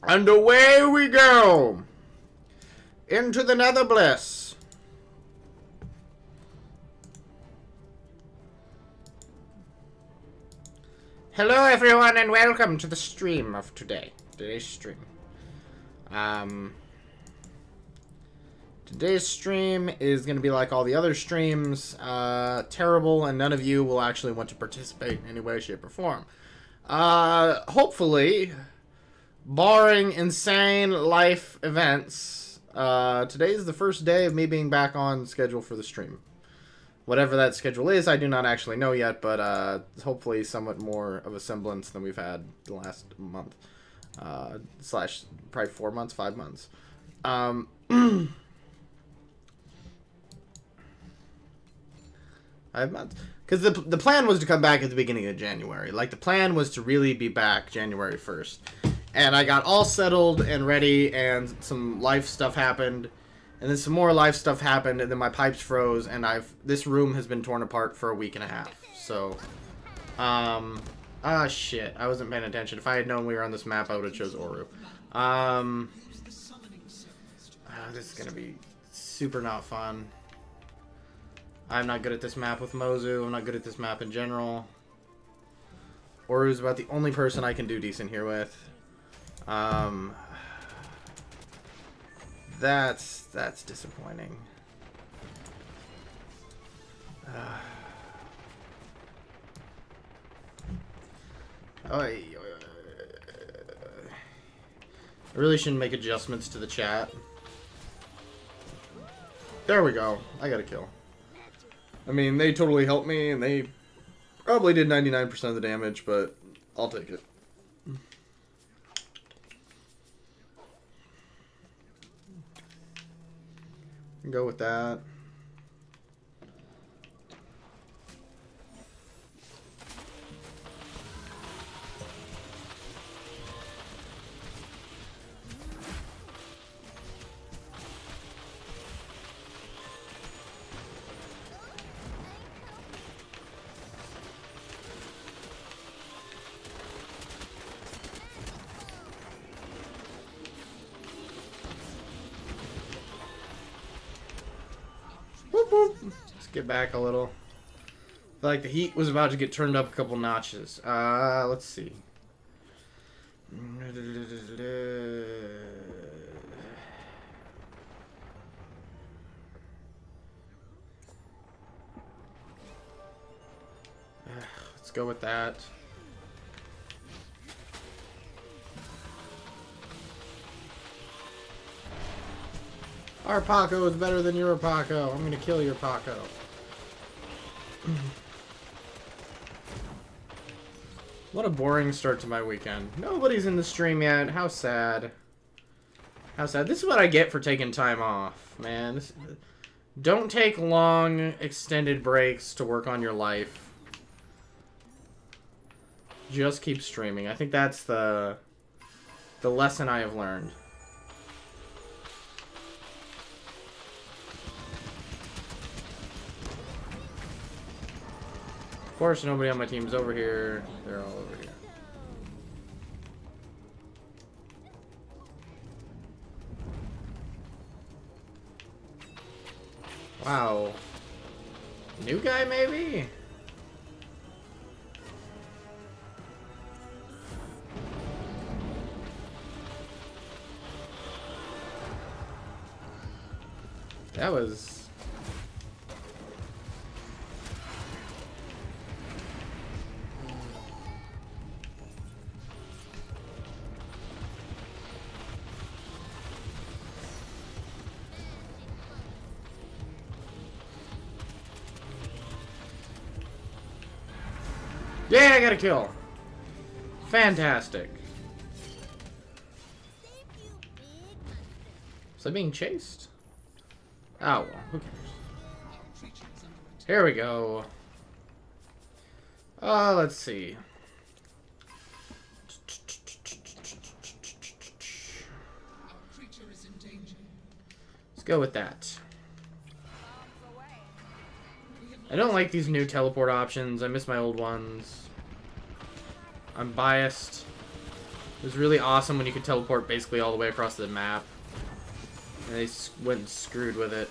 And away we go! Into the nether bliss. Hello everyone and welcome to the stream of today's stream. Today's stream is going to be like all the other streams, terrible, and none of you will actually want to participate in any way, shape, or form. Hopefully, barring insane life events, today is the first day of me being back on schedule for the stream. Whatever that schedule is, I do not actually know yet, but hopefully somewhat more of a semblance than we've had the last month. Slash, probably 4 months, 5 months. Because the plan was to come back at the beginning of January. Like, the plan was to really be back January 1st. And I got all settled and ready, and some life stuff happened. And then some more life stuff happened, and then my pipes froze, and this room has been torn apart for a week and a half. So, shit. I wasn't paying attention. If I had known we were on this map, I would have chose Oru. This is gonna be super not fun. I'm not good at this map with Mozu. I'm not good at this map in general. Oru's about the only person I can do decent here with. That's disappointing. I really shouldn't make adjustments to the chat. There we go. I got a kill. I mean, they totally helped me, and they probably did 99% of the damage, but I'll take it. Go with that. Let's get back a little. I feel like the heat was about to get turned up a couple notches. Let's see. Let's go with that. Our Paco is better than your Paco. I'm gonna kill your Paco. What a boring start to my weekend. Nobody's in the stream yet. How sad. How sad. This is what I get for taking time off, man. Don't take long, extended breaks to work on your life. Just keep streaming. I think that's the lesson I have learned. Of course, nobody on my team's over here. They're all over here. Wow. New guy, maybe? That was... Yeah, I got a kill. Fantastic. Was I being chased? Oh, well, who cares? Here we go. Let's see. Let's go with that. I don't like these new teleport options. I miss my old ones. I'm biased. It was really awesome when you could teleport basically all the way across the map. And they went and screwed with it.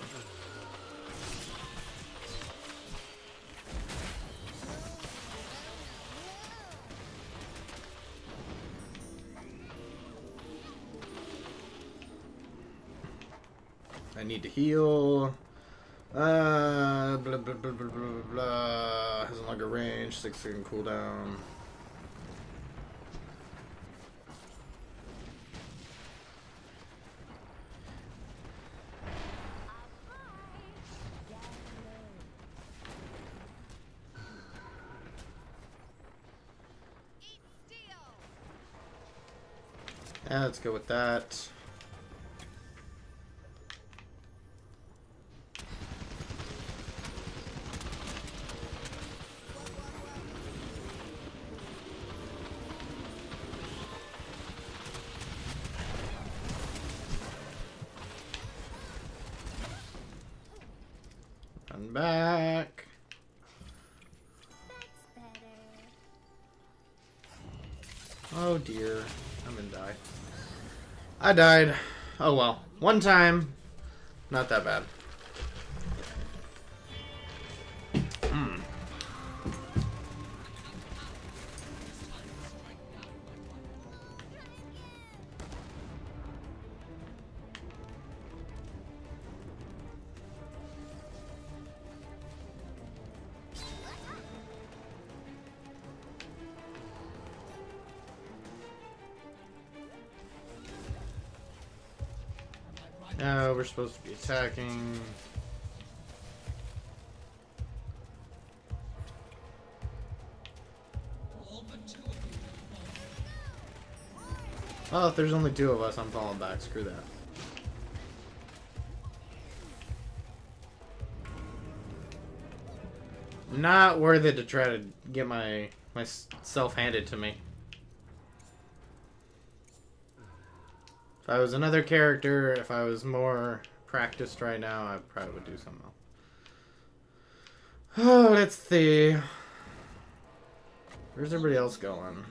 I need to heal. Blah, blah, blah, blah, blah, blah. Has a longer range, 6-second cooldown. Yeah, let's go with that. Run back. Oh dear, I'm gonna die. I died. Oh well. One time. Not that bad. No, we're supposed to be attacking. Oh, if there's only 2 of us, I'm falling back. Screw that. Not worth it to try to get myself handed to me. If I was another character, if I was more practiced right now, I probably would do something else. Oh, let's see. Where's everybody else going?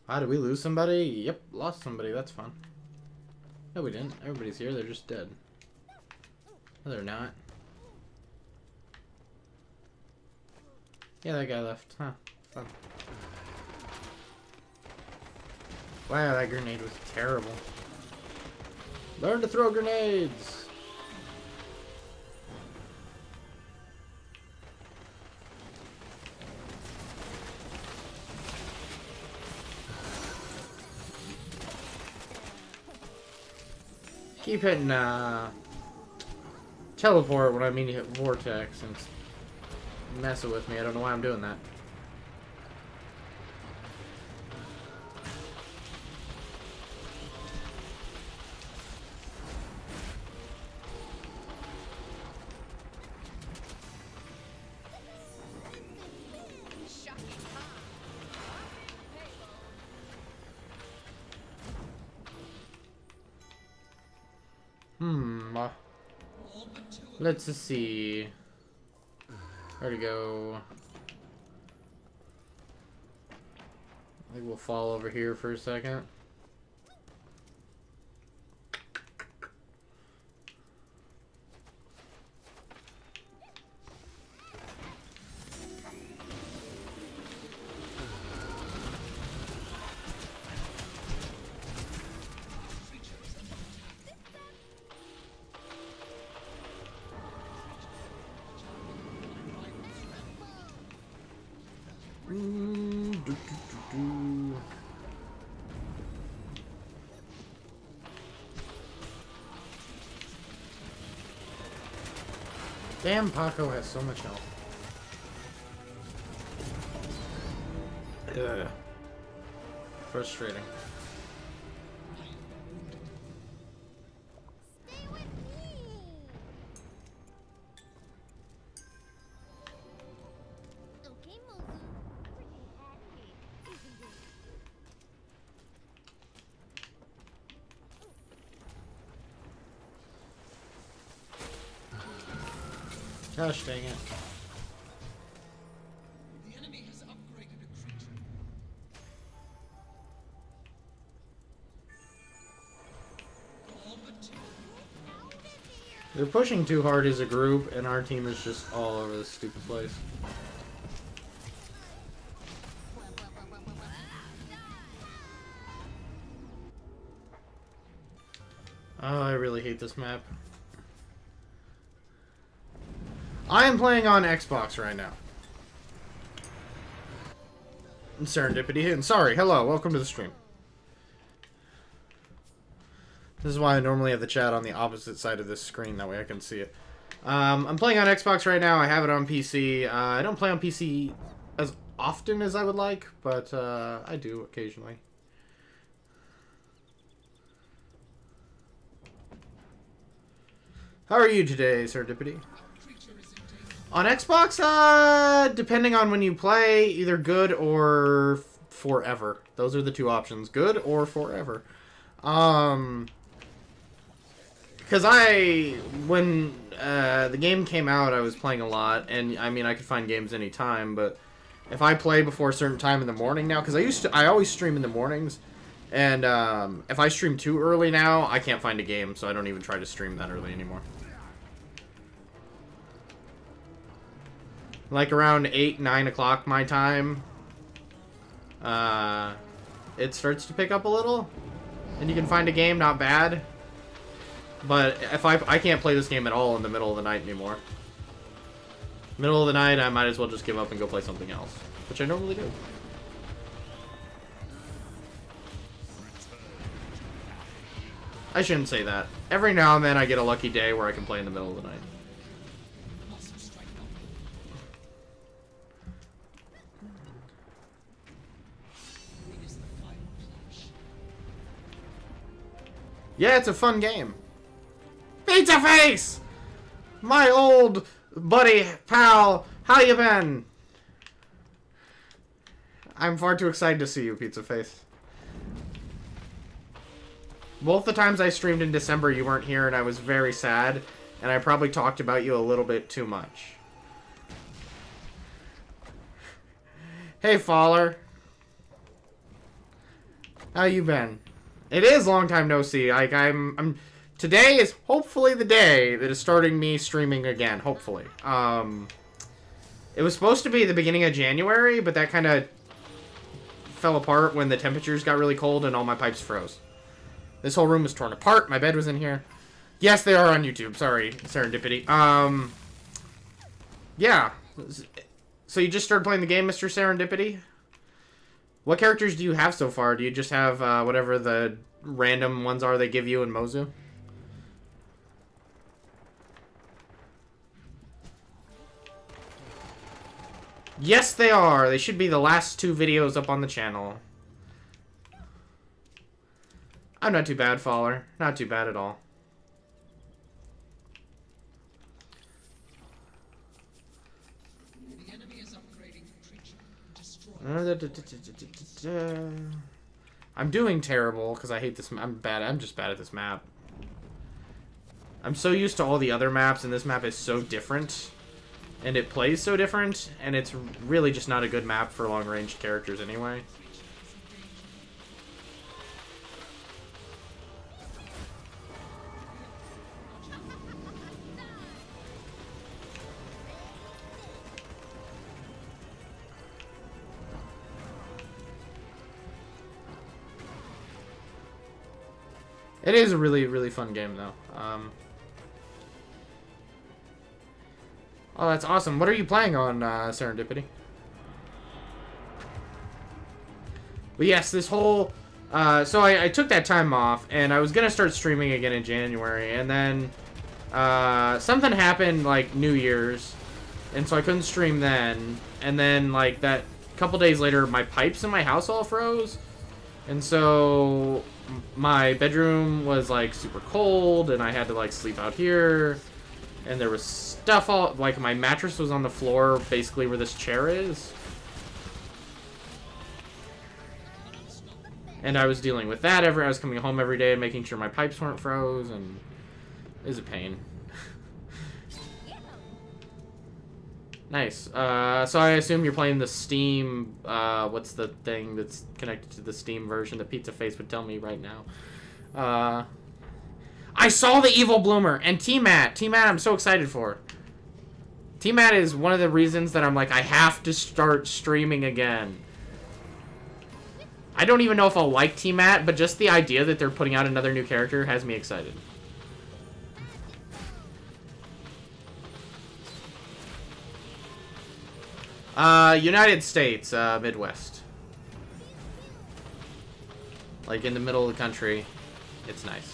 Ah, did we lose somebody? Yep, lost somebody. That's fun. No, we didn't. Everybody's here. They're just dead. No, they're not. Yeah, that guy left. Huh. Fun. Wow, that grenade was terrible. Learn to throw grenades! Keep hitting, teleport when I mean to hit vortex and it's messing with me. I don't know why I'm doing that. Let's just see. Where to go? I think we'll fall over here for a second. Damn, Paco has so much health. Ugh. Frustrating. Stay with me. Okay, Mozu. Gosh dang it. The enemy has upgraded a creature. They're pushing too hard as a group, and our team is just all over this stupid place. Oh, I really hate this map. I am playing on Xbox right now. Serendipity, and sorry, hello, welcome to the stream. This is why I normally have the chat on the opposite side of this screen, that way I can see it. I'm playing on Xbox right now, I have it on PC. I don't play on PC as often as I would like, but I do occasionally. How are you today, Serendipity? On Xbox, depending on when you play, either good or forever. Those are the two options, good or forever. Because when the game came out, I was playing a lot, and I mean, I could find games anytime, but if I play before a certain time in the morning now, because I always stream in the mornings, and if I stream too early now, I can't find a game, so I don't even try to stream that early anymore. Like around 8, 9 o'clock my time, it starts to pick up a little, and you can find a game, not bad. But if I can't play this game at all in the middle of the night anymore. Middle of the night, I might as well just give up and go play something else, which I normally do. I shouldn't say that. Every now and then I get a lucky day where I can play in the middle of the night. Yeah, it's a fun game. Pizza Face! My old buddy, pal, how you been? I'm far too excited to see you, Pizza Face. Both the times I streamed in December, you weren't here, and I was very sad, and I probably talked about you a little bit too much. Hey, Faller. How you been? It is long time no see. Like today is hopefully the day that is starting me streaming again. Hopefully. It was supposed to be the beginning of January, but that kind of fell apart when the temperatures got really cold and all my pipes froze. This whole room was torn apart. My bed was in here. Yes, they are on YouTube. Sorry, Serendipity. Yeah. So you just started playing the game, Mr. Serendipity? What characters do you have so far? Do you just have whatever the random ones are they give you in Mozu? Yes, they are. They should be the last 2 videos up on the channel. I'm not too bad, Faller. Not too bad at all. I'm doing terrible because I hate this. I'm bad. I'm just bad at this map. I'm so used to all the other maps, and this map is so different, and it plays so different, and it's really just not a good map for long-range characters anyway. It is a really, really fun game, though. Oh, that's awesome. What are you playing on, Serendipity? But yes, this whole... so I took that time off, and I was going to start streaming again in January, and then something happened, like, New Year's, and so I couldn't stream then. And then, like, that couple days later, my pipes in my house all froze, and so... my bedroom was like super cold, and I had to like sleep out here, and there was stuff all like my mattress was on the floor basically where this chair is, and I was dealing with that I was coming home every day and making sure my pipes weren't froze, and it was a pain. Nice. So I assume you're playing the Steam, what's the thing that's connected to the Steam version that Pizza Face would tell me right now? I saw the Evil Bloomer and T-Mat. T-Mat I'm so excited for. T-Mat is one of the reasons that I'm like, I have to start streaming again. I don't even know if I'll like T-Mat, but just the idea that they're putting out another new character has me excited. United States, Midwest. Like in the middle of the country. It's nice.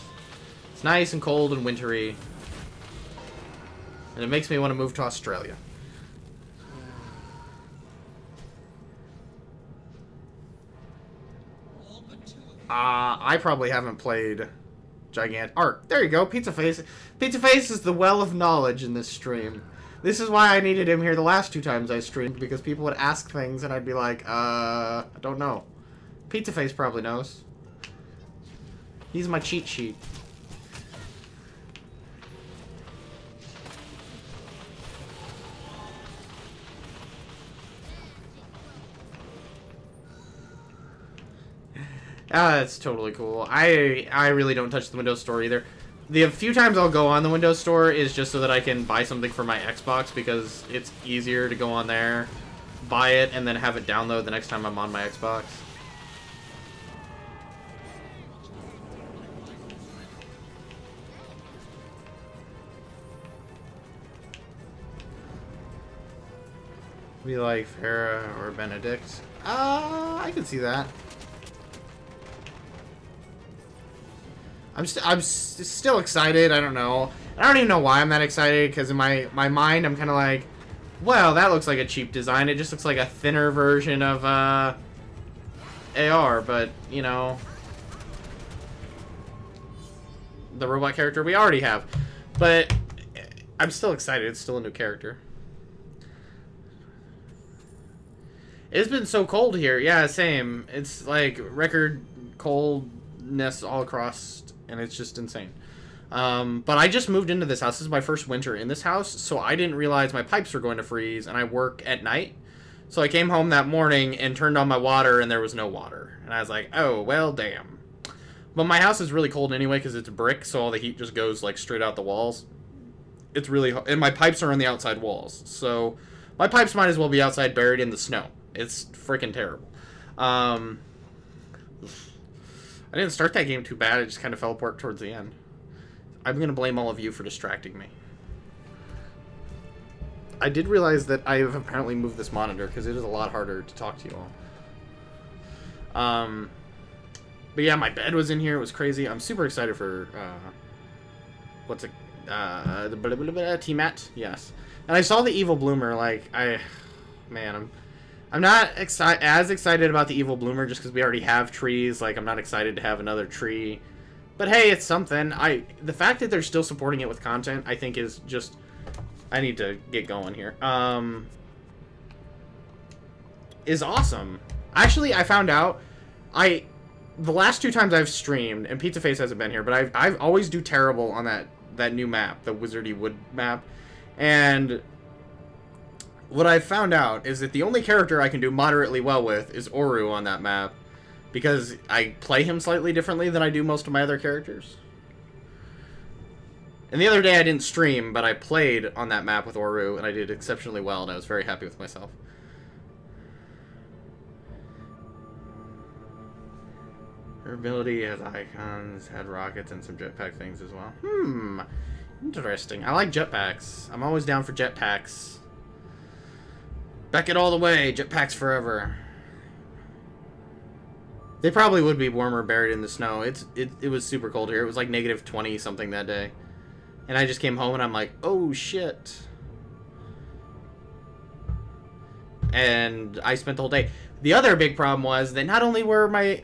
It's nice and cold and wintry. And it makes me want to move to Australia. I probably haven't played Gigant Art. There you go, Pizza Face. Pizza Face is the well of knowledge in this stream. This is why I needed him here the last 2 times I streamed, because people would ask things and I'd be like, I don't know. Pizza Face probably knows. He's my cheat sheet. That's totally cool. I really don't touch the Windows Store either. The few times I'll go on the Windows Store is just so that I can buy something for my Xbox, because it's easier to go on there, buy it, and then have it download the next time I'm on my Xbox. Be like Farrah or Benedict. I can see that. I'm still excited. I don't know. I don't even know why I'm that excited, because in my mind I'm kind of like, well, that looks like a cheap design. It just looks like a thinner version of AR, but you know, the robot character we already have. But I'm still excited. It's still a new character. It's been so cold here. Yeah, same. It's like record coldness all across, and it's just insane. But I just moved into this house. This is my first winter in this house, so I didn't realize my pipes were going to freeze, and I work at night. So I came home that morning and turned on my water, and there was no water. And I was like, oh, well, damn. But my house is really cold anyway because it's brick, so all the heat just goes like straight out the walls. It's really and my pipes are on the outside walls, so my pipes might as well be outside buried in the snow. It's freaking terrible. I didn't start that game too bad. I just kind of fell apart towards the end. I'm going to blame all of you for distracting me. I did realize that I have apparently moved this monitor because it is a lot harder to talk to you all. But yeah, my bed was in here. It was crazy. I'm super excited for, what's it, the T-Mat? Yes. And I saw the Evil Bloomer, like, man, I'm not as excited about the Evil Bloomer just because we already have trees. Like, I'm not excited to have another tree. But hey, it's something. The fact that they're still supporting it with content, I think is just... I need to get going here. Is awesome. Actually, I found out... The last 2 times I've streamed, and Pizza Face hasn't been here, but I always do terrible on that new map, the Wizardy Wood map. And... what I've found out is that the only character I can do moderately well with is Oru on that map, because I play him slightly differently than I do most of my other characters. And the other day I didn't stream, but I played on that map with Oru, and I did exceptionally well, and I was very happy with myself. Her ability has icons, had rockets, and some jetpack things as well. Interesting. I like jetpacks. I'm always down for jetpacks. Back it all the way, jetpacks forever. They probably would be warmer buried in the snow. It was super cold here. It was like negative 20 something that day. And I just came home and I'm like, oh shit. And I spent the whole day. The other big problem was that not only were my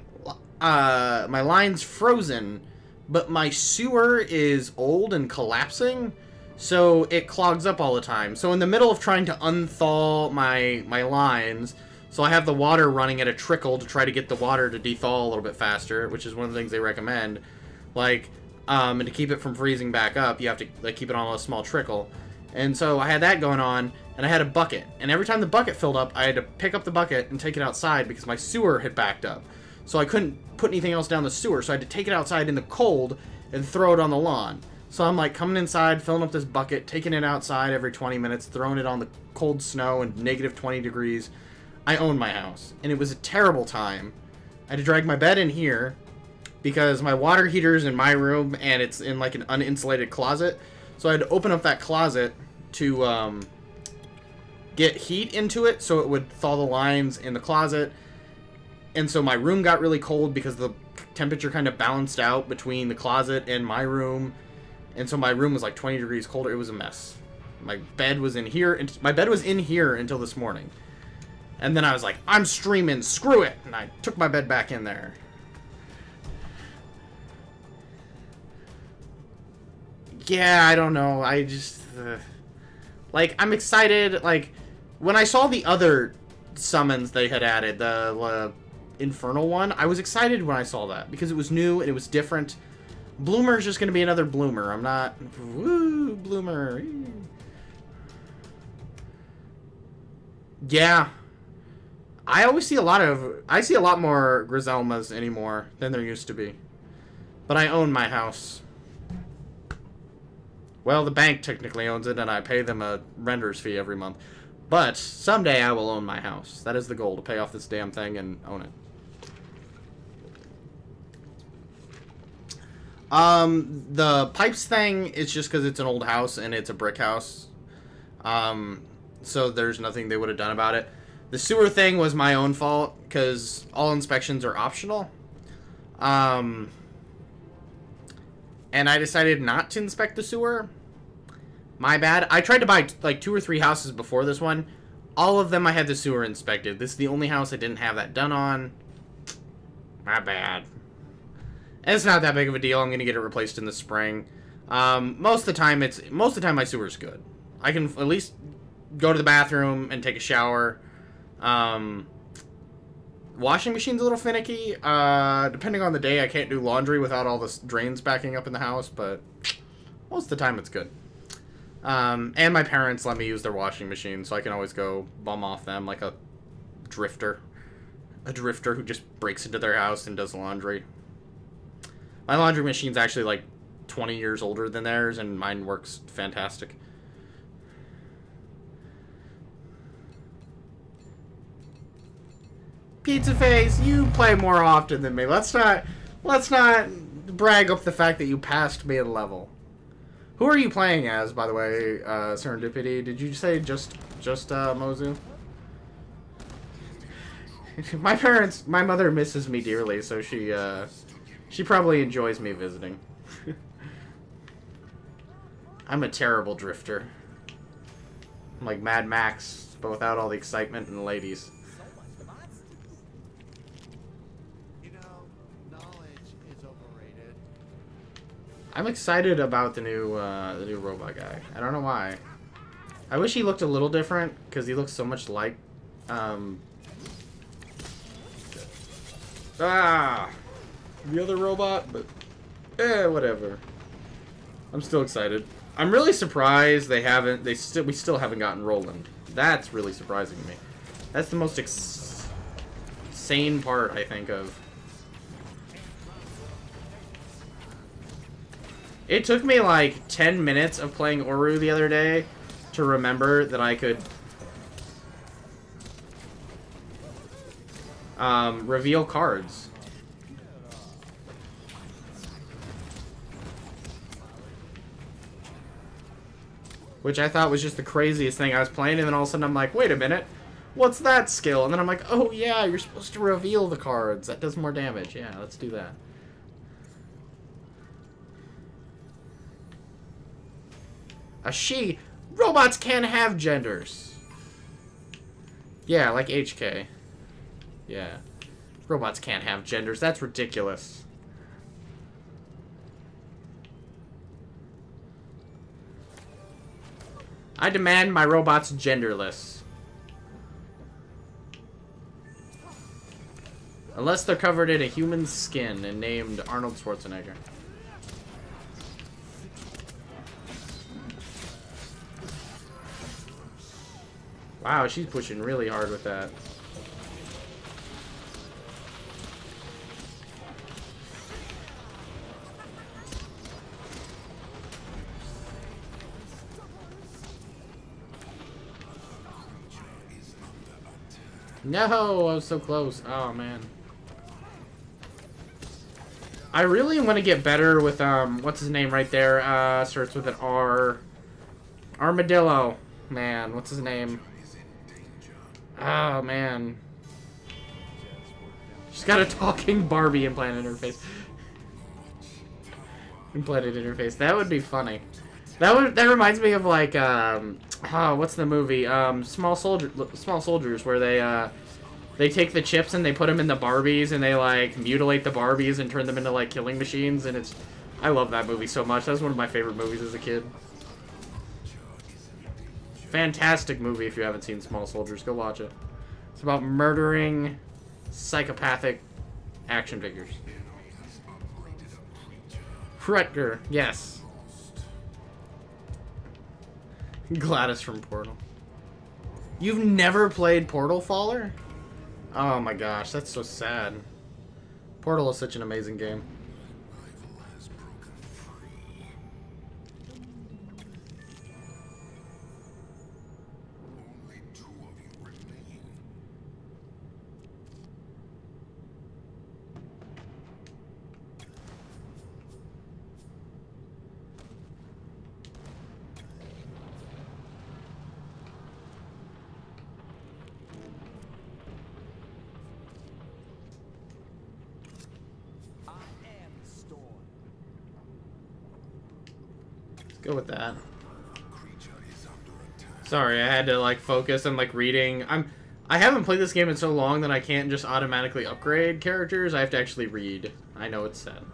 lines frozen, but my sewer is old and collapsing. So it clogs up all the time. So in the middle of trying to unthaw my lines, so I have the water running at a trickle to try to get the water to dethaw a little bit faster, which is one of the things they recommend. Like, and to keep it from freezing back up, you have to like keep it on a small trickle. And so I had that going on, and I had a bucket. And every time the bucket filled up, I had to pick up the bucket and take it outside because my sewer had backed up. So I couldn't put anything else down the sewer, so I had to take it outside in the cold and throw it on the lawn. So I'm like coming inside, filling up this bucket, taking it outside every 20 minutes, throwing it on the cold snow and negative 20 degrees. I own my house, and it was a terrible time. I had to drag my bed in here because my water heater's in my room and it's in like an uninsulated closet. So I had to open up that closet to get heat into it so it would thaw the lines in the closet. And so my room got really cold because the temperature kind of balanced out between the closet and my room. And so my room was like 20 degrees colder. It was a mess. My bed was in here. My bed was in here until this morning. And then I was like, I'm streaming. Screw it. And I took my bed back in there. Yeah, I don't know. I just... like, I'm excited. Like, when I saw the other summons they had added, the Infernal one, I was excited when I saw that. Because it was new and it was different. Bloomer's just going to be another Bloomer. I'm not... Woo, Bloomer. Yeah. I always see a lot of... I see a lot more Griselmas anymore than there used to be. But I own my house. Well, the bank technically owns it, and I pay them a renter's fee every month. But someday I will own my house. That is the goal, to pay off this damn thing and own it. The pipes thing is just because it's an old house and it's a brick house. So there's nothing they would have done about it. The sewer thing was my own fault because all inspections are optional. And I decided not to inspect the sewer. My bad. I tried to buy like 2 or 3 houses before this one. All of them I had the sewer inspected. This is the only house I didn't have that done on. My bad. And it's not that big of a deal. I'm gonna get it replaced in the spring. Most of the time my sewer's good. I can at least go to the bathroom and take a shower. Washing machine's a little finicky. Depending on the day, I can't do laundry without all the drains backing up in the house, but most of the time it's good. And my parents let me use their washing machine, so I can always go bum off them like a drifter. A drifter who just breaks into their house and does laundry. My laundry machine's actually like 20 years older than theirs, and mine works fantastic. Pizza Face, you play more often than me. Let's not brag up the fact that you passed me in level. Who are you playing as, by the way, Serendipity? Did you say just Mozu? My mother misses me dearly, so she probably enjoys me visiting. I'm a terrible drifter. I'm like Mad Max, but without all the excitement and the ladies. I'm excited about the new robot guy. I don't know why. I wish he looked a little different, because he looks so much like the other robot, but whatever. I'm still excited. I'm really surprised we still haven't gotten Roland. That's really surprising to me. That's the most insane part, I think, of. It took me like 10 minutes of playing Oru the other day to remember that I could reveal cards. Which I thought was just the craziest thing. I was playing and then all of a sudden I'm like, wait a minute, what's that skill? And then I'm like, oh yeah, you're supposed to reveal the cards. That does more damage. Yeah, let's do that. A she. Robots can't have genders. Yeah, like HK. Yeah. Robots can't have genders. That's ridiculous. I demand my robots genderless. Unless they're covered in a human skin and named Arnold Schwarzenegger. Wow, she's pushing really hard with that. No, I was so close. Oh, man. I really want to get better with, what's his name right there? Starts with an R. Armadillo. Man, what's his name? Oh, man. She's got a talking Barbie implanted interface. Implanted interface. That would be funny. That reminds me of, like, what's the movie? Small Soldiers, where they take the chips and they put them in the Barbies and they, like, mutilate the Barbies and turn them into, like, killing machines, and it's... I love that movie so much. That was one of my favorite movies as a kid. Fantastic movie if you haven't seen Small Soldiers. Go watch it. It's about murdering psychopathic action figures. Rutger, yes. Gladys from Portal. You've never played Portal Faller? Oh my gosh, that's so sad. Portal is such an amazing game. Go with that. Sorry, I had to like focus on like reading. I haven't played this game in so long that I can't just automatically upgrade characters. I have to actually read. I know it's sad.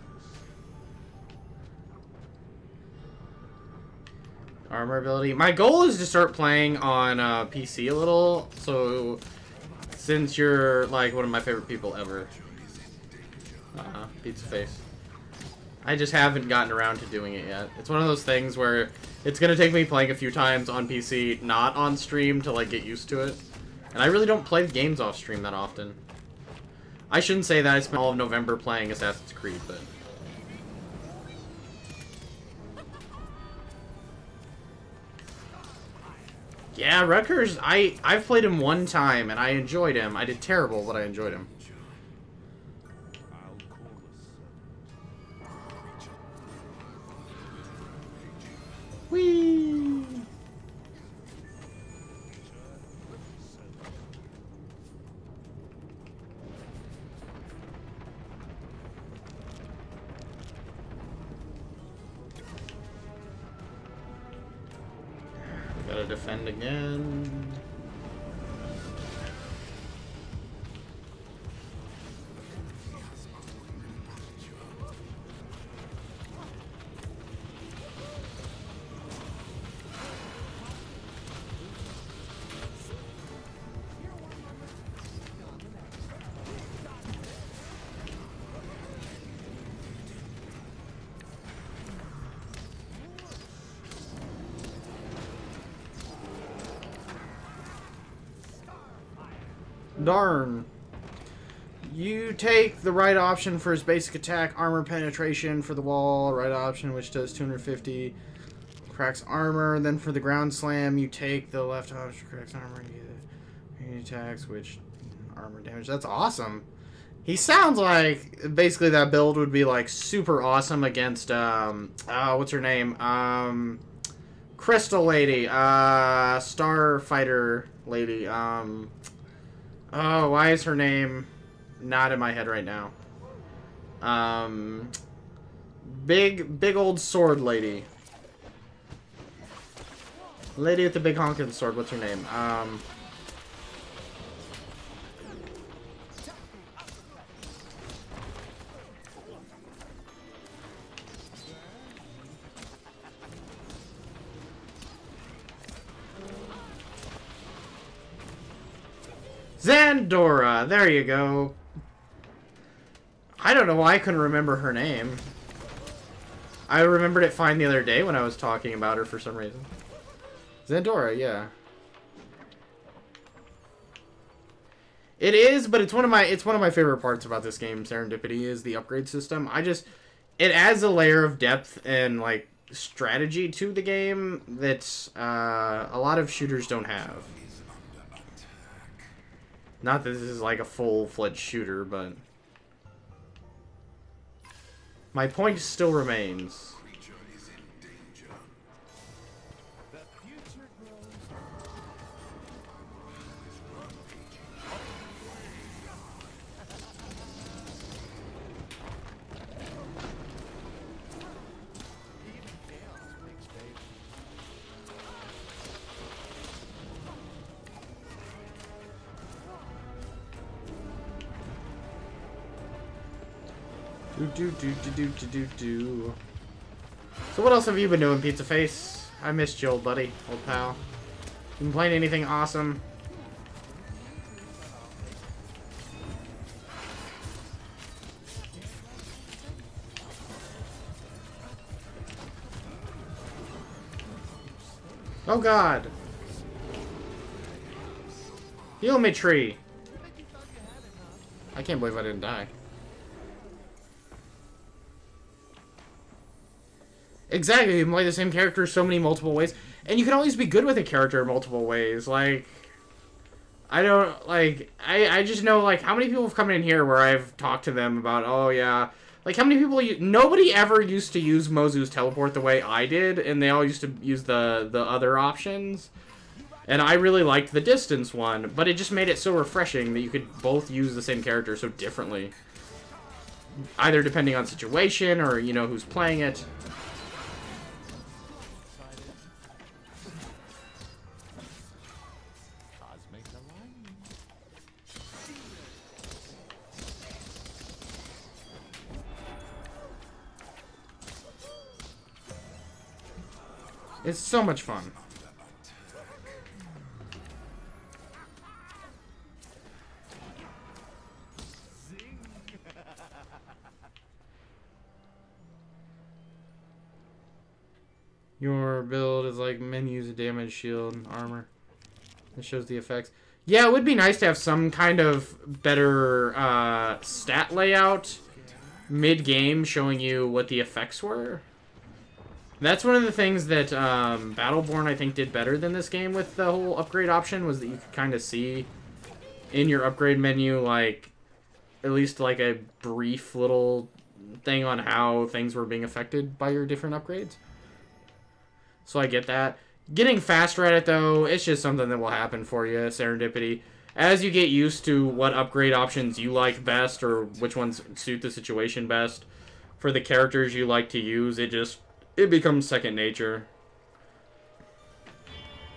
Armor ability. My goal is to start playing on PC a little. So since you're like one of my favorite people ever, Pizza Face. I just haven't gotten around to doing it yet. It's one of those things where it's going to take me playing a few times on PC, not on stream, to like get used to it. And I really don't play games off stream that often. I shouldn't say that. I spent all of November playing Assassin's Creed, but... Yeah, Rutgers, I've played him one time, and I enjoyed him. I did terrible, but I enjoyed him. Whee! Gotta defend again. Darn. You take the right option for his basic attack, armor penetration for the wall, right option which does 250, cracks armor. Then for the ground slam, you take the left option, cracks armor, and you attacks which armor damage. That's awesome. He sounds like basically that build would be like super awesome against what's her name? Crystal Lady, Starfighter Lady, oh, why is her name not in my head right now? Big old sword lady. Lady with the big honking sword, what's her name? Zandora, there you go. I don't know why I couldn't remember her name. I remembered it fine the other day when I was talking about her for some reason. Zandora, yeah. It is, but it's one of my favorite parts about this game, Serendipity, is the upgrade system. It adds a layer of depth and like strategy to the game that a lot of shooters don't have. Not that this is like a full-fledged shooter, but my point still remains. Do. So what else have you been doing, Pizza Face? I missed you, old buddy, old pal. You been playing anything awesome? Oh God! Heal me, tree. I can't believe I didn't die. Exactly, you can play the same character so many multiple ways. And you can always be good with a character in multiple ways. Like, I don't, like, I just know, like, how many people have come in here where I've talked to them about, oh, yeah. Like, how many people, nobody ever used to use Mozu's teleport the way I did, and they all used to use the other options. And I really liked the distance one, but it just made it so refreshing that you could both use the same character so differently. Either depending on situation or, you know, who's playing it. It's so much fun. Your build is like menus, damage, shield, and armor. It shows the effects. Yeah, it would be nice to have some kind of better stat layout mid-game showing you what the effects were. That's one of the things that Battleborn, I think, did better than this game with the whole upgrade option, was that you could kind of see in your upgrade menu, like, at least, like, a brief little thing on how things were being affected by your different upgrades. So I get that. Getting faster at it, though, it's just something that will happen for you, serendipity. As you get used to what upgrade options you like best, or which ones suit the situation best, for the characters you like to use, it becomes second nature.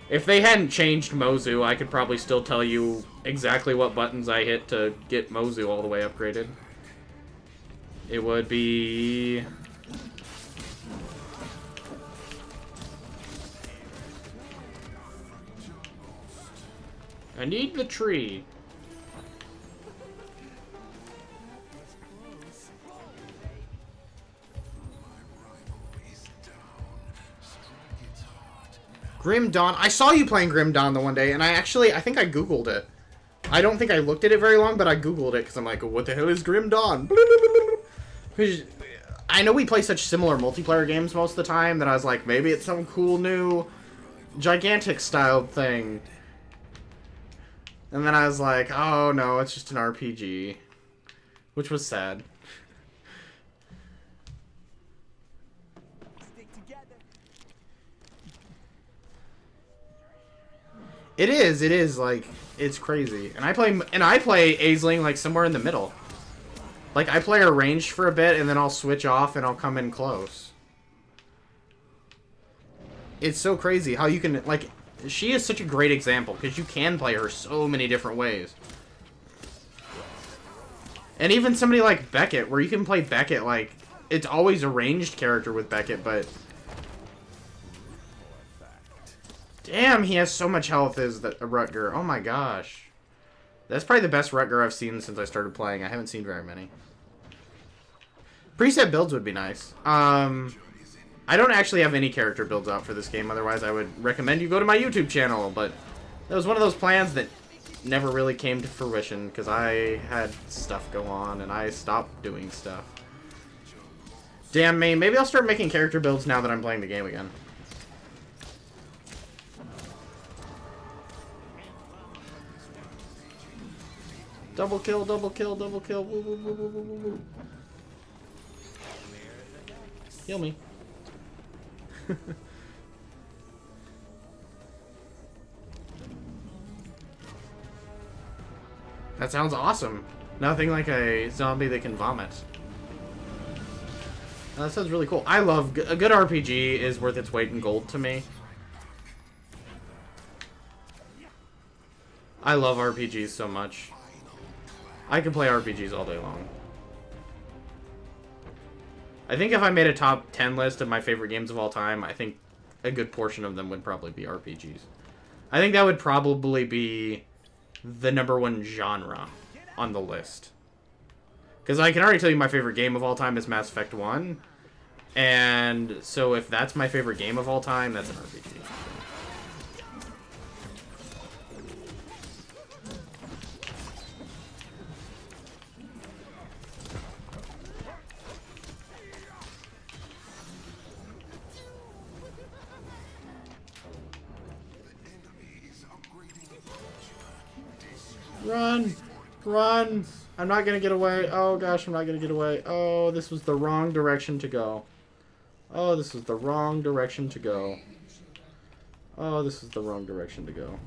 If they hadn't changed Mozu, I could probably still tell you exactly what buttons I hit to get Mozu all the way upgraded. It would be... I need the tree. Grim Dawn. I saw you playing Grim Dawn the one day, and I think I Googled it. I don't think I looked at it very long, but I Googled it, because I'm like, what the hell is Grim Dawn? I know we play such similar multiplayer games most of the time, that I was like, maybe it's some cool new gigantic-styled thing. And then I was like, oh no, it's just an RPG. Which was sad. It is, like, it's crazy. And I play Aisling, like, somewhere in the middle. Like, I play her ranged for a bit, and then I'll switch off, and I'll come in close. It's so crazy how you can, like, she is such a great example, because you can play her so many different ways. And even somebody like Beckett, where you can play Beckett, like, it's always a ranged character with Beckett, but... Damn, he has so much health as a Rutger. Oh my gosh. That's probably the best Rutger I've seen since I started playing. I haven't seen very many. Preset builds would be nice. I don't actually have any character builds out for this game, otherwise I would recommend you go to my YouTube channel, but that was one of those plans that never really came to fruition, because I had stuff go on, and I stopped doing stuff. Damn me, maybe I'll start making character builds now that I'm playing the game again. Double kill, double kill, double kill. Woo, woo, woo, woo, woo, woo, woo. Heal me. That sounds awesome. Nothing like a zombie that can vomit. That sounds really cool. I love... A good RPG is worth its weight in gold to me. I love RPGs so much. I can play RPGs all day long. I think if I made a top 10 list of my favorite games of all time, I think a good portion of them would probably be RPGs. I think that would probably be the #1 genre on the list. Because I can already tell you my favorite game of all time is Mass Effect 1. And so if that's my favorite game of all time, that's an RPG. Run! Run! I'm not gonna get away. Oh gosh, I'm not gonna get away. Oh, this was the wrong direction to go. Oh, this was the wrong direction to go. Oh, this is the wrong direction to go.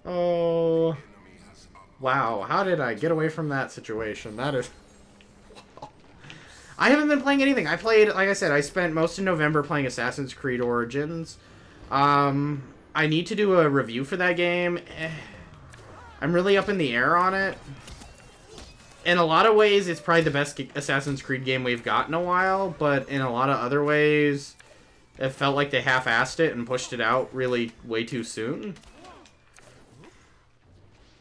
Oh. Wow, how did I get away from that situation? That is... I haven't been playing anything. I played, like I said, I spent most of November playing Assassin's Creed Origins. I need to do a review for that game. I'm really up in the air on it. In a lot of ways, it's probably the best Assassin's Creed game we've got in a while, but in a lot of other ways, it felt like they half-assed it and pushed it out really way too soon.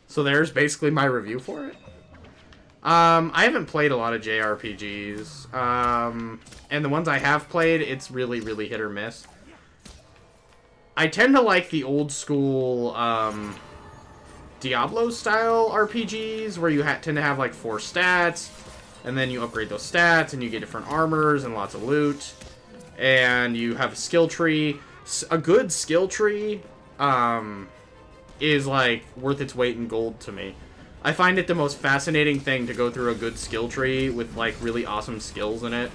So there's basically my review for it. I haven't played a lot of JRPGs, and the ones I have played, it's really, really hit or miss. I tend to like the old school, Diablo-style RPGs, where you tend to have, like, 4 stats, and then you upgrade those stats, and you get different armors and lots of loot, and you have a skill tree. A good skill tree, is, like, worth its weight in gold to me. I find it the most fascinating thing to go through a good skill tree with, like, really awesome skills in it,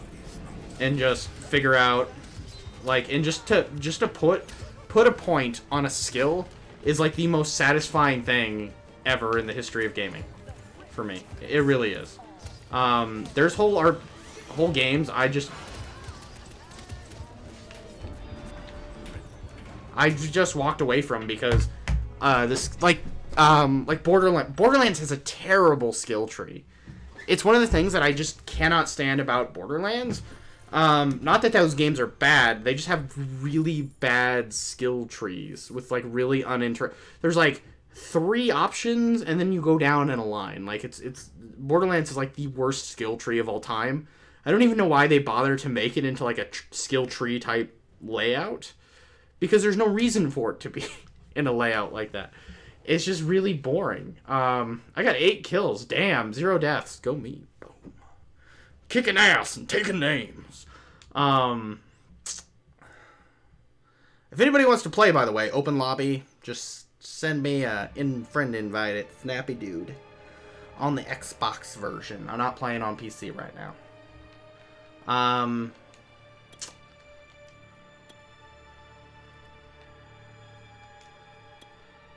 and just figure out, like, and just to put a point on a skill is like the most satisfying thing ever in the history of gaming for me. It really is. There's whole games I just walked away from because Borderlands has a terrible skill tree. It's one of the things that I just cannot stand about Borderlands. Not that those games are bad, they just have really bad skill trees with, like, really there's, like, 3 options, and then you go down in a line. Like, Borderlands is, like, the worst skill tree of all time. I don't even know why they bother to make it into, like, a skill tree type layout, because there's no reason for it to be in a layout like that. It's just really boring. I got 8 kills, damn, 0 deaths, go me. Kicking ass and taking names. If anybody wants to play, by the way, open lobby, just send me a friend invite at SnappyDude on the Xbox version. I'm not playing on PC right now.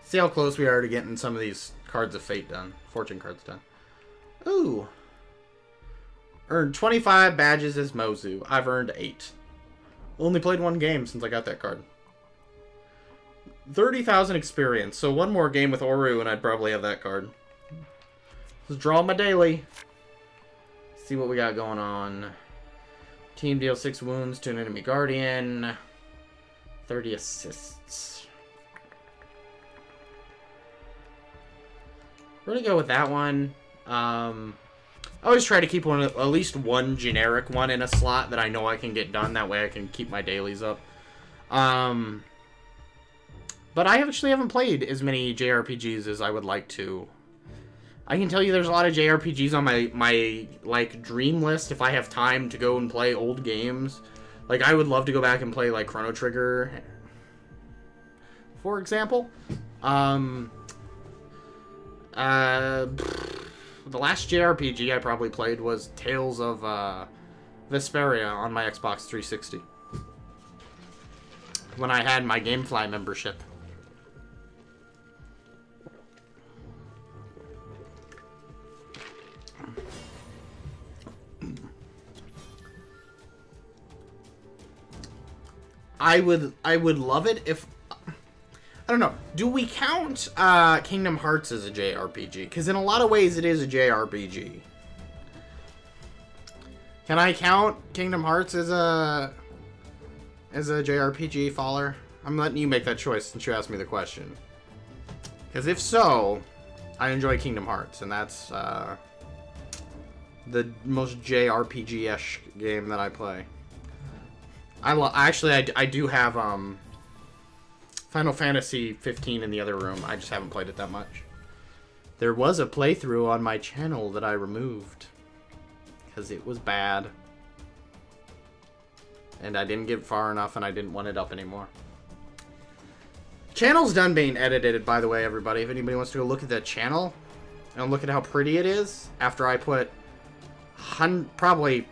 See how close we are to getting some of these cards of fate done. Fortune cards done. Ooh. Earned 25 badges as Mozu. I've earned 8. Only played 1 game since I got that card. 30,000 experience. So 1 more game with Oru and I'd probably have that card. Let's draw my daily. See what we got going on. Team deals 6 wounds to an enemy guardian. 30 assists. We're gonna go with that one. I always try to keep at least one generic one in a slot that I know I can get done. That way I can keep my dailies up. But I actually haven't played as many JRPGs as I would like to. I can tell you there's a lot of JRPGs on my like, dream list if I have time to go and play old games. Like, I would love to go back and play, like, Chrono Trigger, for example. The last JRPG I probably played was Tales of Vesperia on my Xbox 360. When I had my GameFly membership. I would love it if... I don't know. Do we count Kingdom Hearts as a JRPG? Because in a lot of ways it is a JRPG. Can I count Kingdom Hearts as a JRPG, Faller? I'm letting you make that choice since you asked me the question. Because if so, I enjoy Kingdom Hearts, and that's the most JRPG-ish game that I play. Actually, I do have Final Fantasy 15 in the other room. I just haven't played it that much. There was a playthrough on my channel that I removed because it was bad. And I didn't get far enough, and I didn't want it up anymore. Channel's done being edited, by the way, everybody. If anybody wants to go look at that channel and look at how pretty it is, after I put probably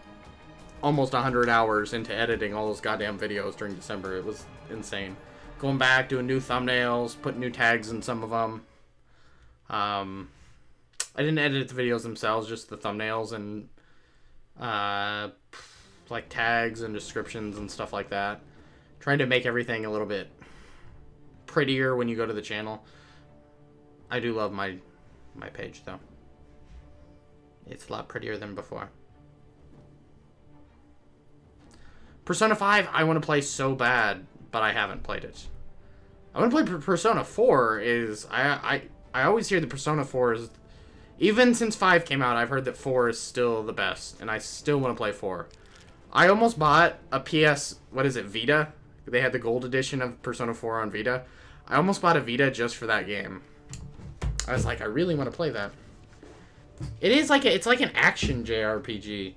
almost 100 hours into editing all those goddamn videos during December. It was insane. Going back, doing new thumbnails, putting new tags in some of them. I didn't edit the videos themselves, just the thumbnails and like tags and descriptions and stuff like that. Trying to make everything a little bit prettier when you go to the channel. I do love my page though. It's a lot prettier than before. Persona 5 I want to play so bad, but I haven't played it. I want to play Persona 4. I always hear the Persona 4 is... Even since 5 came out, I've heard that 4 is still the best, and I still want to play 4. I almost bought a PS... What is it? Vita? They had the gold edition of Persona 4 on Vita. I almost bought a Vita just for that game. I was like, I really want to play that. It is like it's like an action JRPG.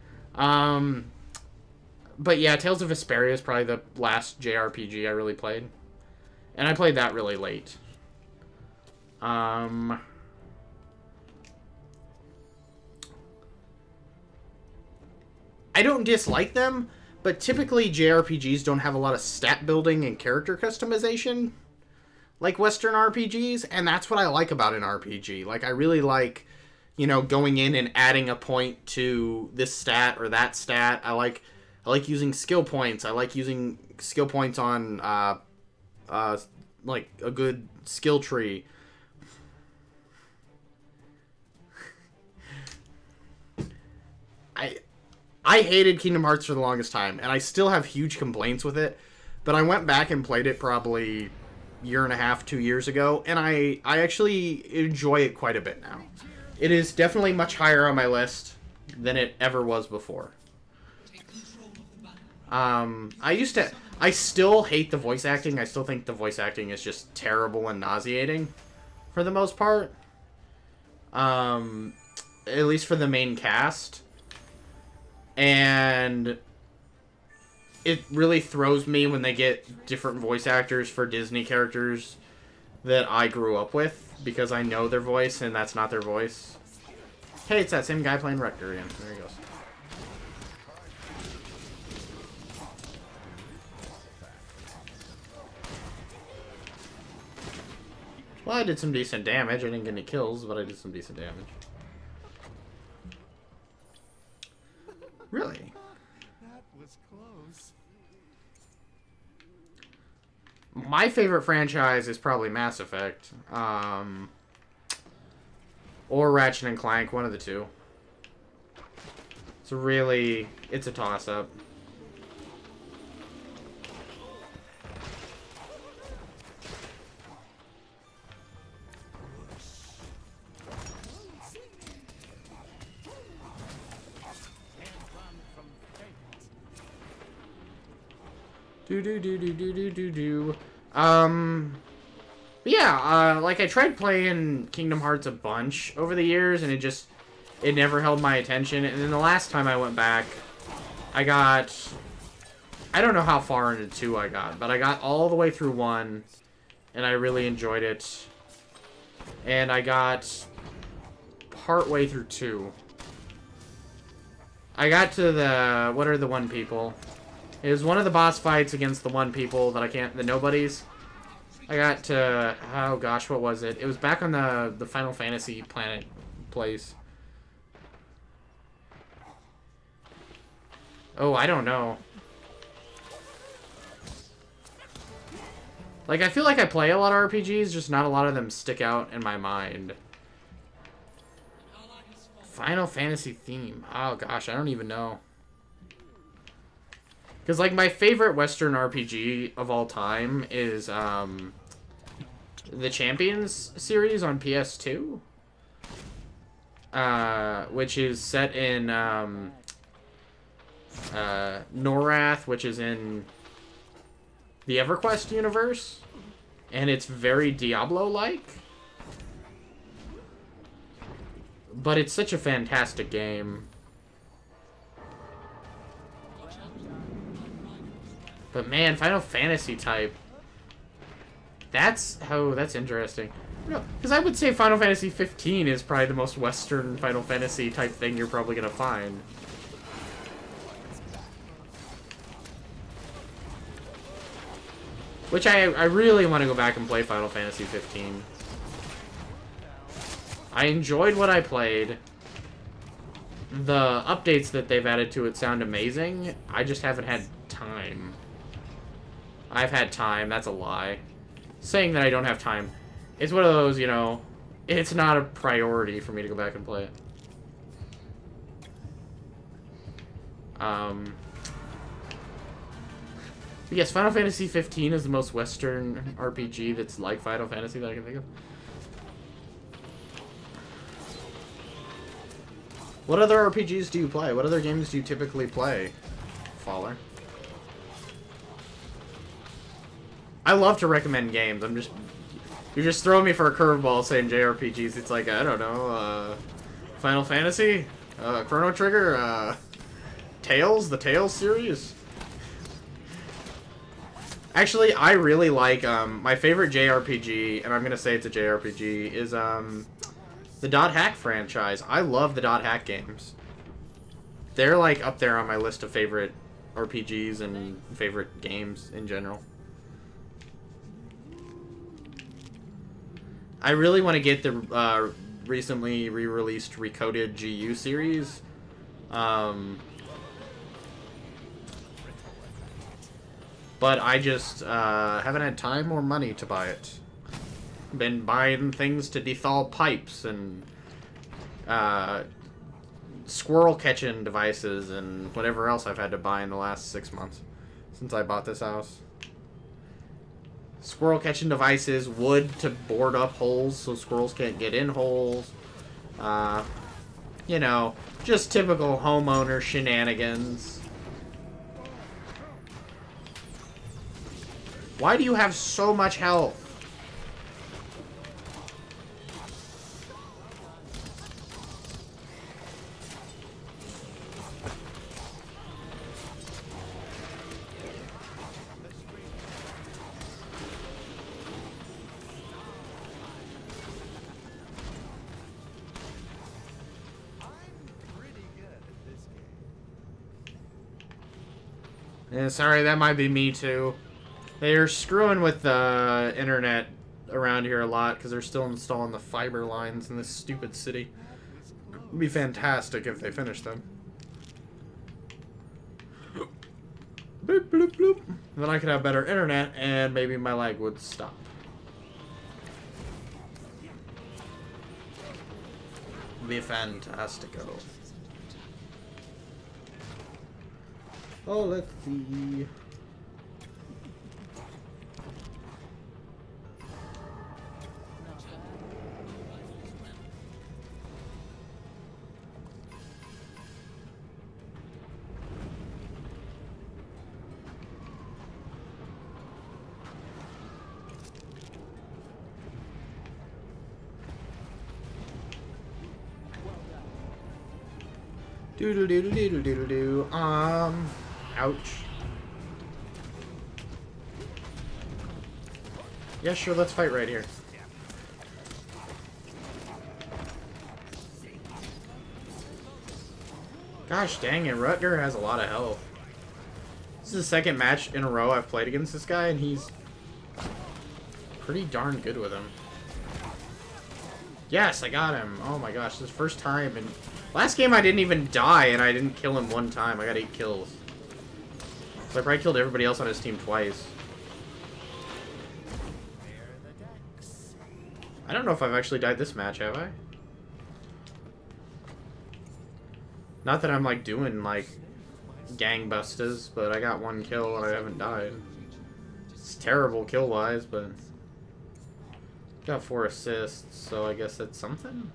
But yeah, Tales of Vesperia is probably the last JRPG I really played. And I played that really late. I don't dislike them, but typically JRPGs don't have a lot of stat building and character customization like Western RPGs, and that's what I like about an RPG. Like, I really like, you know, going in and adding a point to this stat or that stat. I like using skill points. I like using skill points on, like, a good skill tree. I hated Kingdom Hearts for the longest time, and I still have huge complaints with it, but I went back and played it probably a year and a half, 2 years ago, and I actually enjoy it quite a bit now. It is definitely much higher on my list than it ever was before. I still hate the voice acting. I still think the voice acting is just terrible and nauseating for the most part. At least for the main cast. And it really throws me when they get different voice actors for Disney characters that I grew up with, because I know their voice and that's not their voice. Hey, it's that same guy playing Rector again. There he goes. Well, I did some decent damage. I didn't get any kills, but I did some decent damage. Really? That was close. My favorite franchise is probably Mass Effect. Or Ratchet and Clank, one of the two. It's a toss-up. Yeah, like I tried playing Kingdom Hearts a bunch over the years, and it never held my attention. And then the last time I went back, I don't know how far into 2 I got, but I got all the way through 1, and I really enjoyed it. And I got partway through 2. I got to the... What are the one people? It was one of the boss fights against the one people that I can't... The nobodies. I got to... Oh gosh, what was it? It was back on the Final Fantasy planet place. Oh, I don't know. Like, I feel like I play a lot of RPGs, just not a lot of them stick out in my mind. Final Fantasy theme. Oh gosh, I don't even know. Because, like, my favorite Western RPG of all time is, the Champions series on PS2. Which is set in, Norath, which is in the EverQuest universe. And it's very Diablo-like. But it's such a fantastic game. But man, Final Fantasy type. That's interesting. Because I would say Final Fantasy 15 is probably the most Western Final Fantasy type thing you're probably gonna find. Which I really want to go back and play Final Fantasy 15. I enjoyed what I played. The updates that they've added to it sound amazing. I just haven't had time. I've had time, that's a lie. Saying that I don't have time. It's one of those, you know, it's not a priority for me to go back and play it. Yes, Final Fantasy 15 is the most Western RPG that's like Final Fantasy that I can think of. What other RPGs do you play? What other games do you typically play, Faller? I love to recommend games. You're just throwing me for a curveball saying JRPGs. It's like, I don't know, Final Fantasy? Chrono Trigger? Tales? The Tales series? Actually, I really like, my favorite JRPG, and I'm gonna say it's a JRPG, is, the Dot Hack franchise. I love the Dot Hack games. They're, like, up there on my list of favorite RPGs and favorite games in general. I really want to get the, recently re-released Recoded GU series. But I just haven't had time or money to buy it. Been buying things to dethaw pipes and squirrel catching devices and whatever else I've had to buy in the last 6 months since I bought this house. Squirrel catching devices, wood to board up holes so squirrels can't get in holes. You know, just typical homeowner shenanigans. Why do you have so much health? Yeah, sorry, that might be me too. They're screwing with the internet around here a lot because they're still installing the fiber lines in this stupid city. It'd be fantastic if they finished them. Bloop, bloop, bloop. Then I could have better internet and maybe my lag would stop. Be fantastico. Oh, let's see. Doodle doodle doodle doodle doo. Ouch. Yeah, sure, let's fight right here. Gosh dang it, Rutger has a lot of health. This is the second match in a row I've played against this guy, and he's pretty darn good with him. Yes, I got him. Oh my gosh, this is the first time. And last game I didn't even die, and I didn't kill him one time. I got 8 kills. So I probably killed everybody else on his team twice. I don't know if I've actually died this match, have I? Not that I'm like doing like gangbusters, but I got 1 kill and I haven't died. It's terrible kill wise, but got 4 assists, so I guess that's something.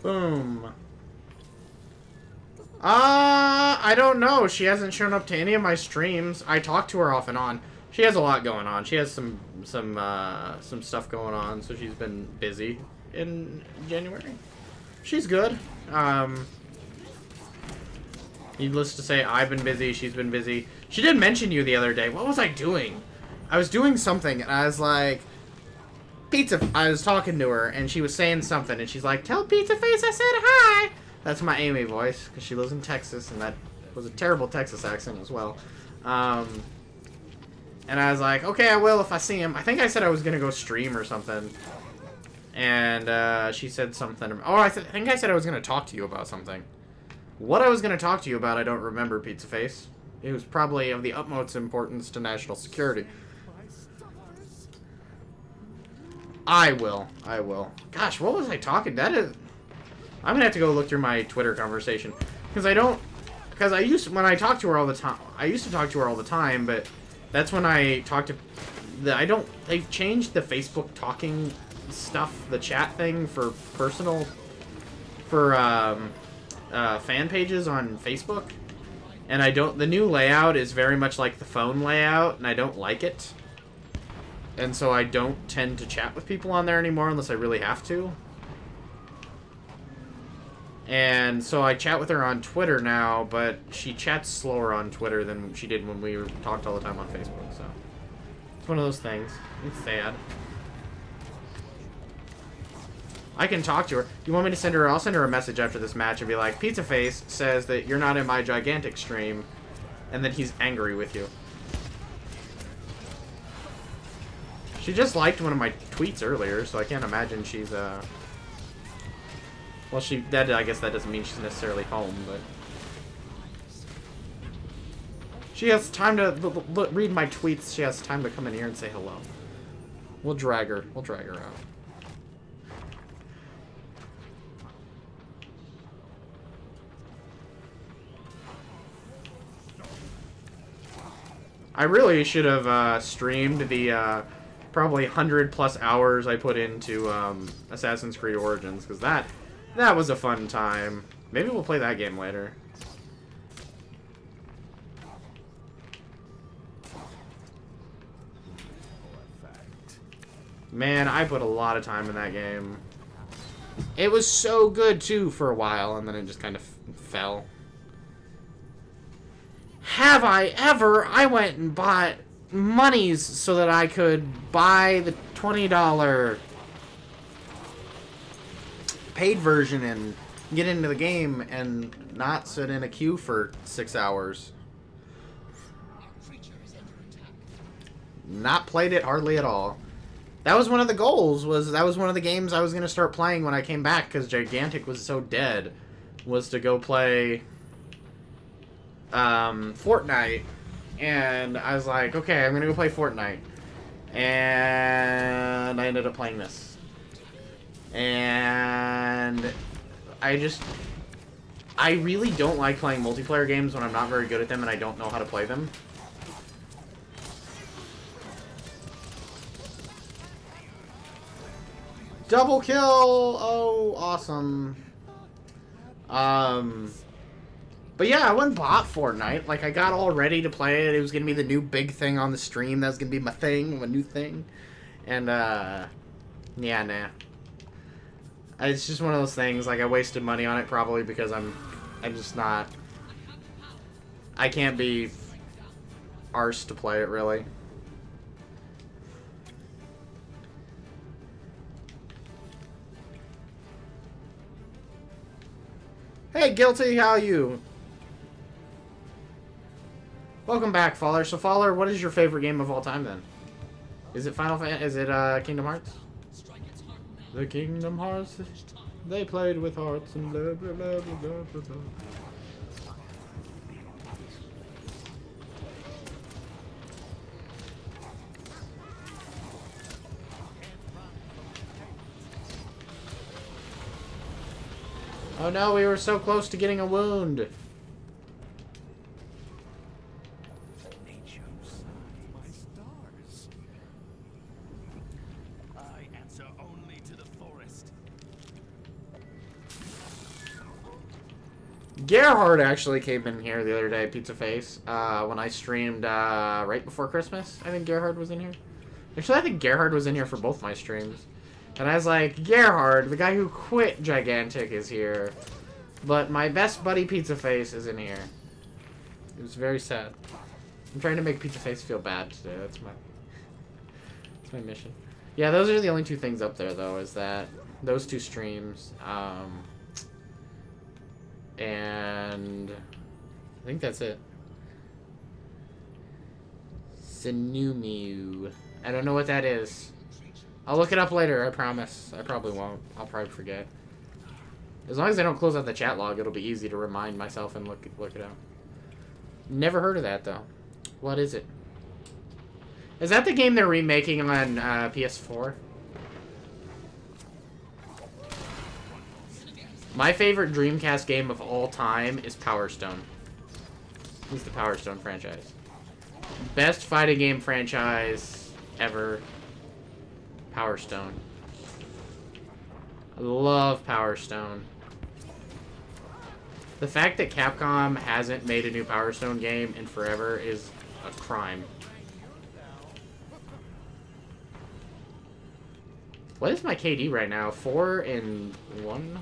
Boom. I don't know. She hasn't shown up to any of my streams. I talk to her off and on. She has a lot going on. She has some stuff going on, so she's been busy in January. She's good. Needless to say, I've been busy. She's been busy. She did mention you the other day. What was I doing? I was doing something, and I was like, I was talking to her, and she was saying something, and she's like, "Tell Pizza Face I said hi." That's my Amy voice, because she lives in Texas, and that was a terrible Texas accent as well. And I was like, "Okay, I will if I see him." I think I said I was gonna go stream or something, and she said something. Oh, I think I said I was gonna talk to you about something. What I was gonna talk to you about, I don't remember, Pizza Face. It was probably of the utmost importance to national security. I will. Gosh, what was I talking? I'm gonna have to go look through my Twitter conversation. When I talk to her all the time, I used to talk to her all the time, but that's when I talked to, they've changed the Facebook talking stuff, the chat thing for fan pages on Facebook. And the new layout is very much like the phone layout, and I don't like it. And so I don't tend to chat with people on there anymore unless I really have to. And so I chat with her on Twitter now, but she chats slower on Twitter than she did when we talked all the time on Facebook, so it's one of those things. It's sad. I can talk to her. You want me to send her? I'll send her a message after this match and be like, Pizza Face says that you're not in my gigantic stream, and that he's angry with you. She just liked one of my tweets earlier, so I can't imagine she's, well, I guess that doesn't mean she's necessarily home, but she has time to read my tweets. She has time to come in here and say hello. We'll drag her out. I really should have streamed the probably 100+ hours I put into Assassin's Creed Origins, because that was a fun time. Maybe we'll play that game later. Man, I put a lot of time in that game. It was so good, too, for a while, and then it just kind of fell. Have I ever? I went and bought monies so that I could buy the $20 paid version and get into the game and not sit in a queue for 6 hours. Not played it hardly at all. That was one of the goals. That was one of the games I was going to start playing when I came back because Gigantic was so dead. Was to go play Fortnite. And I was like, okay, I'm going to go play Fortnite. And I ended up playing this. And I really don't like playing multiplayer games when I'm not very good at them and I don't know how to play them. Double kill! Oh, awesome. But But yeah, I went and bought Fortnite. Like, I got all ready to play it. It was going to be the new big thing on the stream. That was going to be my thing, my new thing. And, yeah, nah. It's just one of those things, like, I wasted money on it probably because I'm just not... I can't be arsed to play it, really. Hey, Guilty, how are you? Welcome back, Faller. So, Faller, what is your favorite game of all time, then? Is it Final Fantasy? Is it, Kingdom Hearts? The Kingdom Hearts, they played with hearts and blah, blah, blah, blah, blah, blah, blah. Oh no, we were so close to getting a wound. My stars. I answer only to the forest. Gerhard actually came in here the other day, Pizza Face, when I streamed right before Christmas. I think Gerhard was in here. Actually, I think Gerhard was in here for both my streams. And I was like, Gerhard, the guy who quit Gigantic, is here. But my best buddy Pizza Face is in here. It was very sad. I'm trying to make Pizza Face feel bad today. That's my mission. Yeah, those are the only two things up there, though, is that those two streams. And I think that's it. Sinumu. I don't know what that is. I'll look it up later, I promise. I probably won't. I'll probably forget. As long as I don't close out the chat log, it'll be easy to remind myself and look it up. Never heard of that, though. What is it? Is that the game they're remaking on PS4? My favorite Dreamcast game of all time is Power Stone. It's the Power Stone franchise. Best fighting game franchise ever. Power Stone. I love Power Stone. The fact that Capcom hasn't made a new Power Stone game in forever is a crime. What is my KD right now? 4 and 1?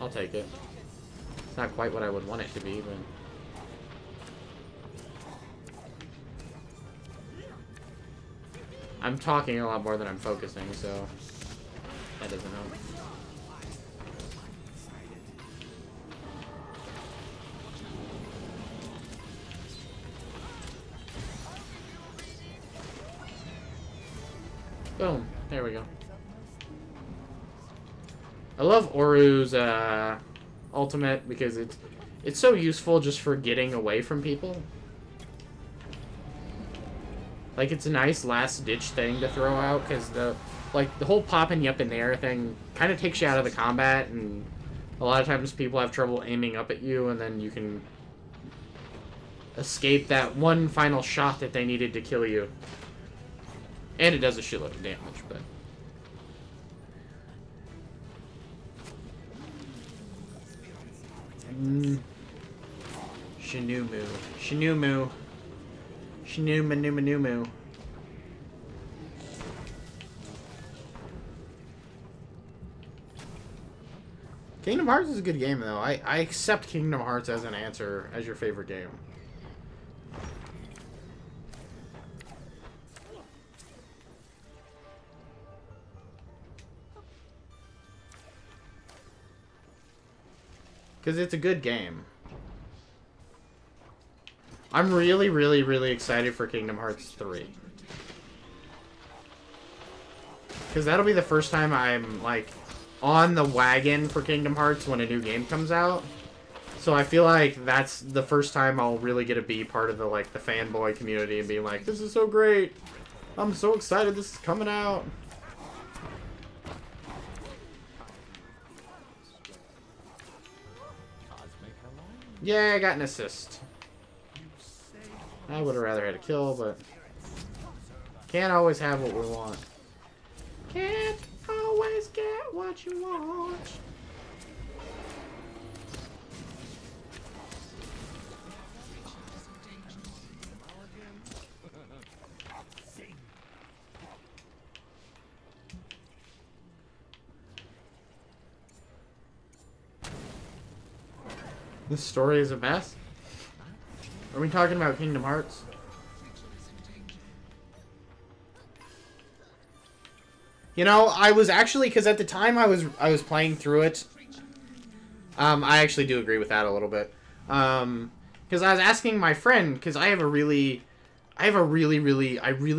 I'll take it. It's not quite what I would want it to be, but... I'm talking a lot more than I'm focusing, so that doesn't help. Boom. There we go. I love Oru's ultimate because it's so useful just for getting away from people. Like, it's a nice last-ditch thing to throw out, because the whole popping you up in the air thing kind of takes you out of the combat, and a lot of times people have trouble aiming up at you, and then you can escape that one final shot that they needed to kill you. And it does a shitload of damage, but... Shinumu. Shinumu. Shinumanumanumu. Kingdom Hearts is a good game, though. I accept Kingdom Hearts as an answer as your favorite game. Because it's a good game. I'm really, really, really excited for Kingdom Hearts 3. Because that'll be the first time I'm, like, on the wagon for Kingdom Hearts when a new game comes out. So I feel like that's the first time I'll really get to be part of the, like, the fanboy community and being like, this is so great! I'm so excited this is coming out! Yeah, I got an assist. I would have rather had a kill, but can't always have what we want. Can't always get what you want. This story is a mess? Are we talking about Kingdom Hearts? You know, I was actually, because at the time I was playing through it, I actually do agree with that a little bit. Because I was asking my friend, because I really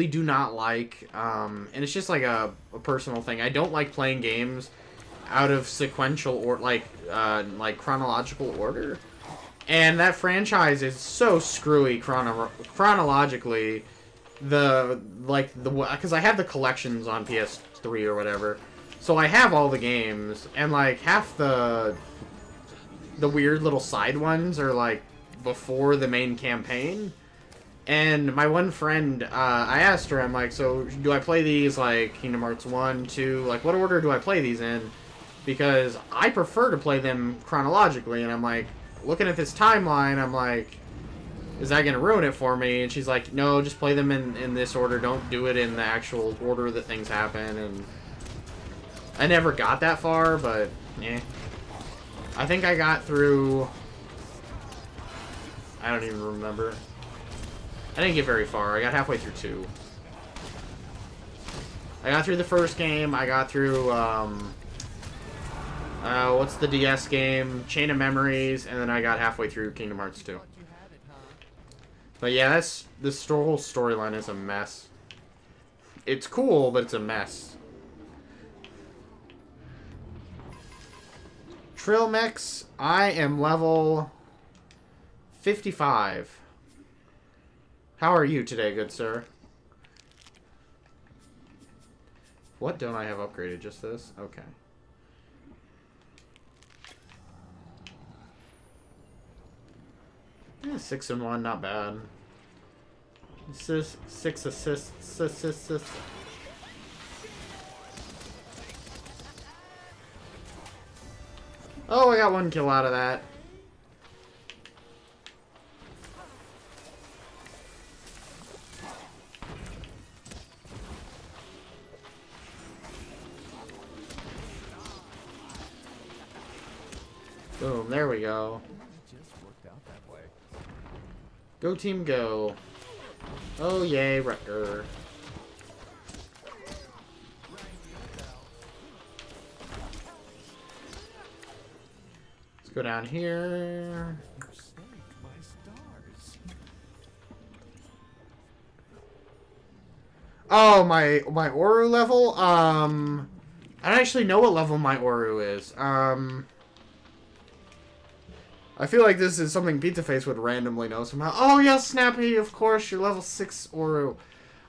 do not like, and it's just like a personal thing. I don't like playing games out of sequential or like chronological order. And that franchise is so screwy chronologically. Because I have the collections on PS3 or whatever, so I have all the games, and like half the weird little side ones are like before the main campaign. And my one friend, I asked her, I'm like, so do I play these like Kingdom Hearts 1, 2, like what order do I play these in? Because I prefer to play them chronologically, and I'm like, looking at this timeline, I'm like, is that going to ruin it for me? And she's like, no, just play them in this order. Don't do it in the actual order that things happen. And I never got that far, but, yeah. I think I got through... I don't even remember. I didn't get very far. I got halfway through 2. I got through the first game. I got through, what's the DS game? Chain of Memories, and then I got halfway through Kingdom Hearts 2. But yeah, this whole storyline is a mess. It's cool, but it's a mess. Trilmex, I am level 55. How are you today, good sir? What don't I have upgraded? Just this? Okay. Yeah, 6 and 1, not bad. 6 assists. Oh, I got 1 kill out of that. Boom, there we go. Go team go. Oh yay, Wrecker. Let's go down here. Oh, my Oru level? I don't actually know what level my Oru is. I feel like this is something Pizza Face would randomly know somehow. Oh, yes, Snappy, of course, you're level 6 Oru.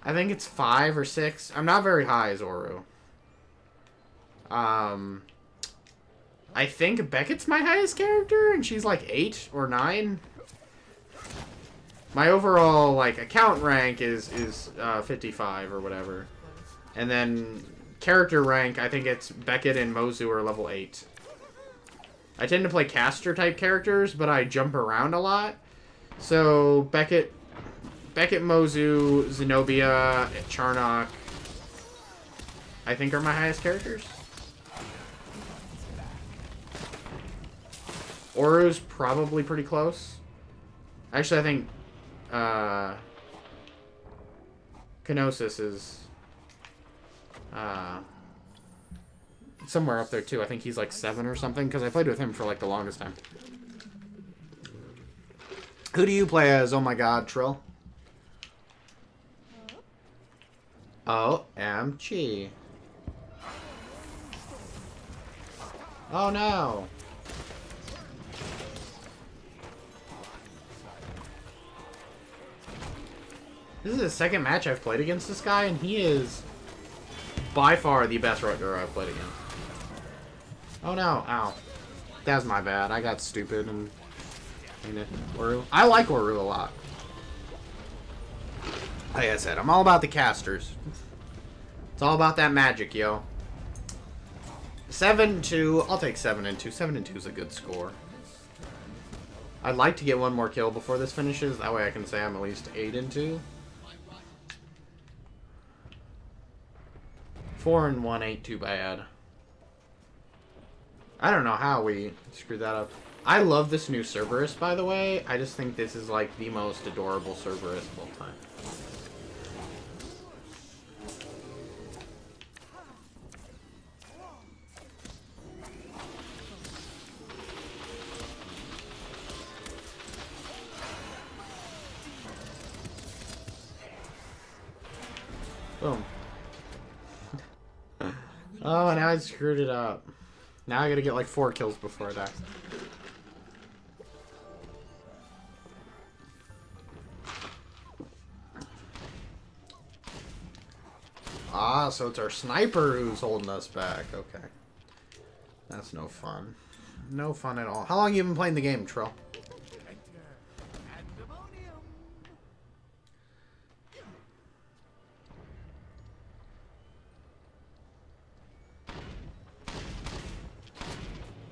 I think it's 5 or 6. I'm not very high as Oru. I think Beckett's my highest character, and she's like 8 or 9. My overall, like, account rank is 55 or whatever. And then character rank, I think it's Beckett and Mozu are level 8. I tend to play caster-type characters, but I jump around a lot. So, Beckett, Mozu, Zenobia, Charnock, I think are my highest characters. Oru's probably pretty close. Actually, I think Kenosis is somewhere up there too. I think he's like 7 or something, because I played with him for like the longest time. Who do you play as? Oh my god, Trill. OMG. Oh no. This is the second match I've played against this guy, and he is by far the best Rutger I've played against. Oh no, ow. That's my bad. I got stupid and Oru. I like Oru a lot. Like I said, I'm all about the casters. It's all about that magic, yo. 7-2. I'll take 7-2. 7-2 is a good score. I'd like to get 1 more kill before this finishes. That way I can say I'm at least 8-2. 4-1 ain't too bad. I don't know how we screwed that up. I love this new Cerberus, by the way. I just think this is like the most adorable Cerberus of all time. Boom. Oh, now I screwed it up. Now I gotta get like 4 kills before I die. Ah, so it's our sniper who's holding us back. Okay. That's no fun. No fun at all. How long have you been playing the game, Trill?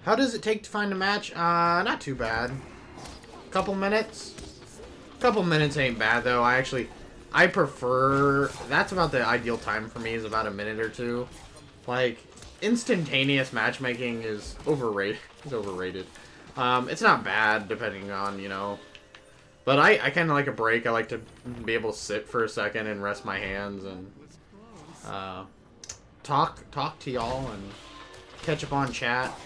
How does it take to find a match? Not too bad. Couple minutes? Couple minutes ain't bad, though. I prefer... That's about the ideal time for me, is about a minute or two. Like, instantaneous matchmaking is overrated. It's overrated. It's not bad, depending on, you know... But I kind of like a break. I like to be able to sit for a second and rest my hands and... talk to y'all and catch up on chat.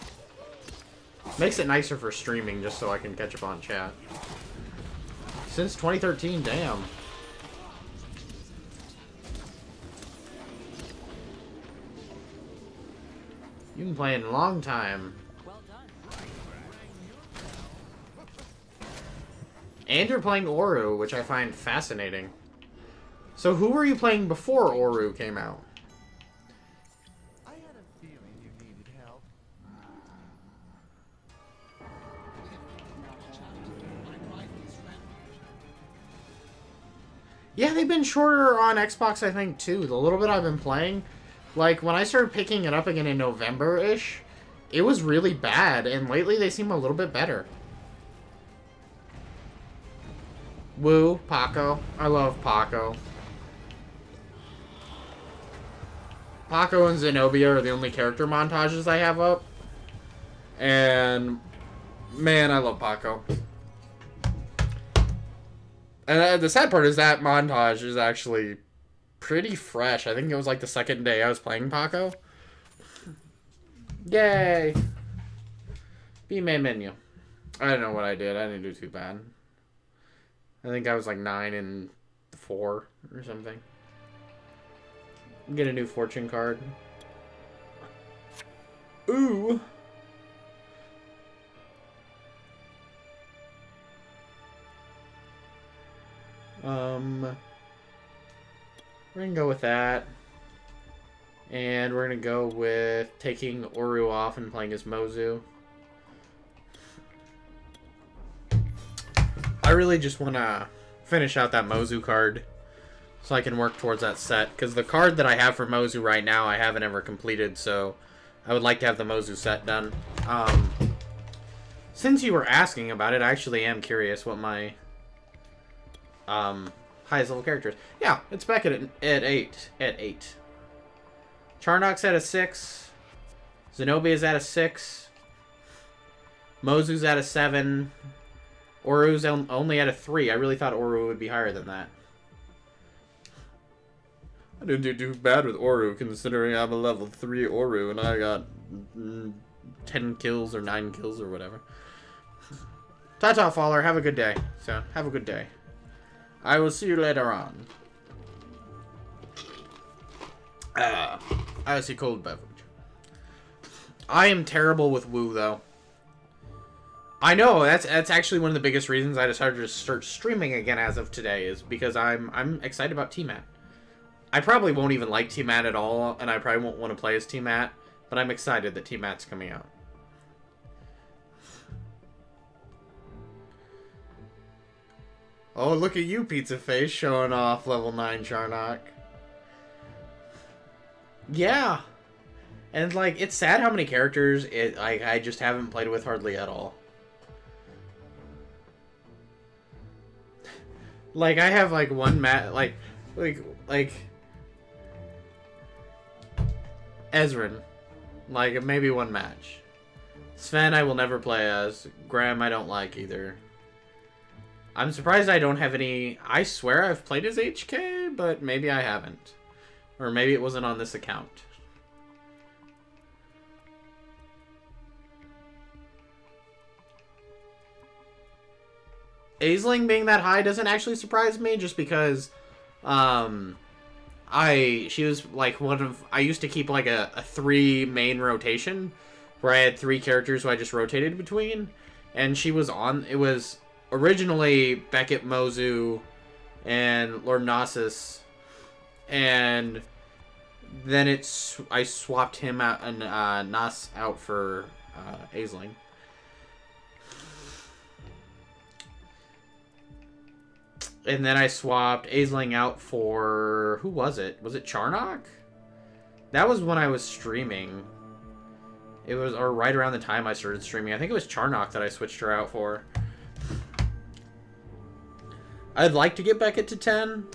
Makes it nicer for streaming, just so I can catch up on chat. Since 2013, damn. You've been playing a long time. And you're playing Oru, which I find fascinating. So who were you playing before Oru came out? I had a feeling you needed help. Yeah, they've been shorter on Xbox, I think, too. The little bit I've been playing, like, when I started picking it up again in November-ish, it was really bad, and lately they seem a little bit better. Woo, Paco. I love Paco. Paco and Zenobia are the only character montages I have up. And, man, I love Paco. And the sad part is that montage is actually pretty fresh. I think it was like the second day I was playing Paco. Yay! Be main menu. I don't know what I did. I didn't do too bad. I think I was like 9-4 or something. Get a new fortune card. Ooh! We're gonna go with that. And we're gonna go with taking Oru off and playing as Mozu. I really just want to finish out that Mozu card so I can work towards that set. Because the card that I have for Mozu right now, I haven't ever completed, so I would like to have the Mozu set done. Since you were asking about it, I actually am curious what my highest level character is. Yeah, it's back at 8. At 8. Charnock's at a 6. Zenobia's at a 6. Mozu's at a 7. Oru's only at a 3. I really thought Oru would be higher than that. I didn't do too bad with Oru, considering I'm a level 3 Oru and I got 10 kills or 9 kills or whatever. Ta-ta, Faller. Have a good day. So, have a good day. I will see you later on. I see cold beverage. I am terrible with Woo, though. I know, that's actually one of the biggest reasons I decided to start streaming again as of today, is because I'm excited about T-Mat. I probably won't even like T-Mat at all, and I probably won't want to play as T-Mat, but I'm excited that T-Mat's coming out. Oh, look at you, Pizza Face, showing off level 9 Charnock. Yeah. And, like, it's sad how many characters I just haven't played with hardly at all. Like, I have, like, one like Ezrin. Like, maybe one match. Sven I will never play as. Graham I don't like either. I'm surprised I don't have any... I swear I've played as HK, but maybe I haven't. Or maybe it wasn't on this account. Aisling being that high doesn't actually surprise me, just because she was like one of... I used to keep like a 3 main rotation, where I had 3 characters who I just rotated between, and she was on... It was originally Beckett, Mozu, and Lord Gnosis, and then I swapped him out and Nas out for Aisling. And then I swapped Aisling out for... Who was it? Was it Charnock? That was when I was streaming. It was or right around the time I started streaming. I think it was Charnock that I switched her out for. I'd like to get Beckett to 10.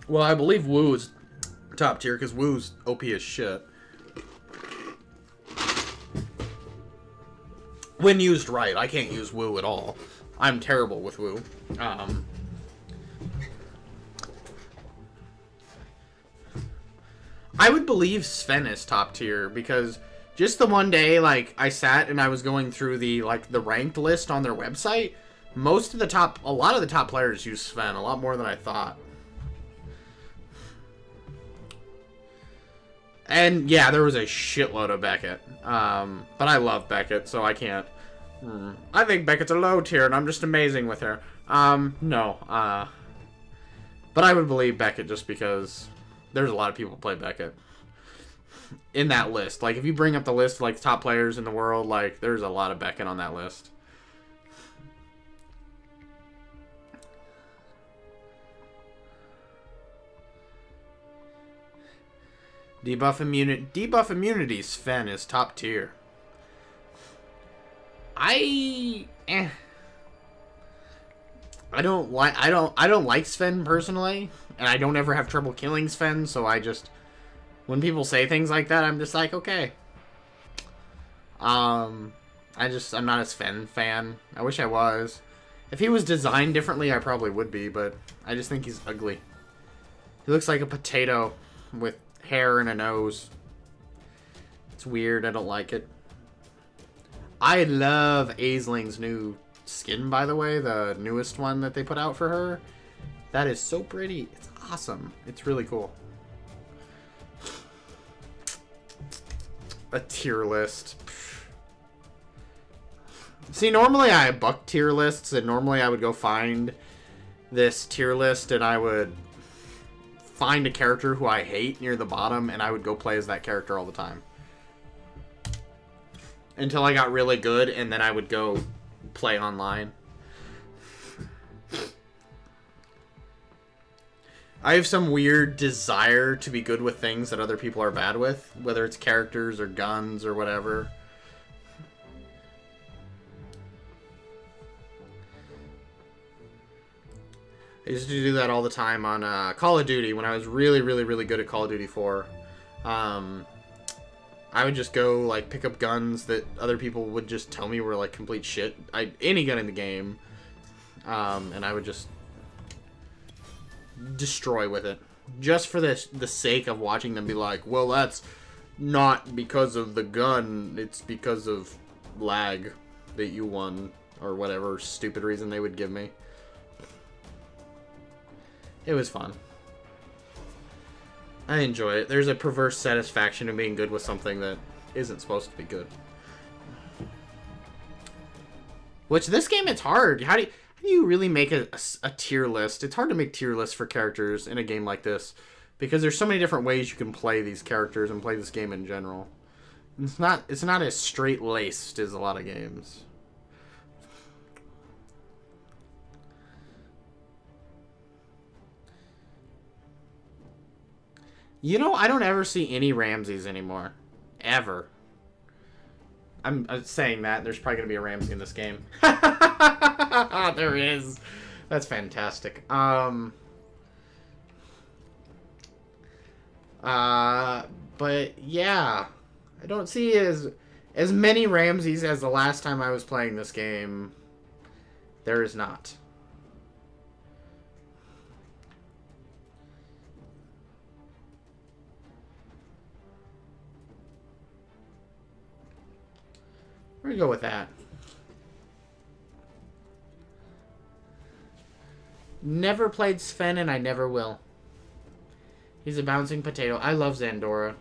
Well, I believe Woo's top tier, because Woo's OP as shit. When used right. I can't use Woo at all. I'm terrible with Woo. I would believe Sven is top tier, because just the one day, like, I sat and I was going through the ranked list on their website. A lot of the top players use Sven, a lot more than I thought. And yeah, there was a shitload of Beckett. But I love Beckett, so I can't. I think Beckett's a low tier, and I'm just amazing with her. No. But I would believe Beckett just because there's a lot of people who play Beckett in that list. Like, if you bring up the list of, like, top players in the world, like, there's a lot of Beckett on that list. Debuff immunity, Sven is top tier. I don't like Sven personally, and I don't ever have trouble killing Sven, so I just, when people say things like that, I'm just like, okay. I'm not a Sven fan. I wish I was. If he was designed differently, I probably would be, but I just think he's ugly. He looks like a potato with hair and a nose. It's weird. I don't like it. I love Aisling's new skin, by the way. The newest one that they put out for her. That is so pretty. It's awesome. It's really cool. A tier list. See, normally I buck tier lists, and normally I would go find this tier list, and I would find a character who I hate near the bottom, and I would go play as that character all the time. Until I got really good, and then I would go play online. I have some weird desire to be good with things that other people are bad with, whether it's characters or guns or whatever. I used to do that all the time on Call of Duty when I was really, really, really good at Call of Duty 4. I would just go, like, pick up guns that other people would just tell me were, like, complete shit. Any gun in the game. And I would just destroy with it. Just for the sake of watching them be like, well, that's not because of the gun. It's because of lag that you won. Or whatever stupid reason they would give me. It was fun. I enjoy it. There's a perverse satisfaction in being good with something that isn't supposed to be good. Which, this game, it's hard. How do you really make a tier list? It's hard to make tier lists for characters in a game like this, because there's so many different ways you can play these characters and play this game in general. It's not as straight-laced as a lot of games. You know, I don't ever see any Ramses anymore. Ever. I'm saying that. There's probably going to be a Ramsey in this game. There is. That's fantastic. But yeah, I don't see as many Ramses as the last time I was playing this game. There is not. We're gonna go with that. Never played Sven, and I never will. He's a bouncing potato. I love Zandora.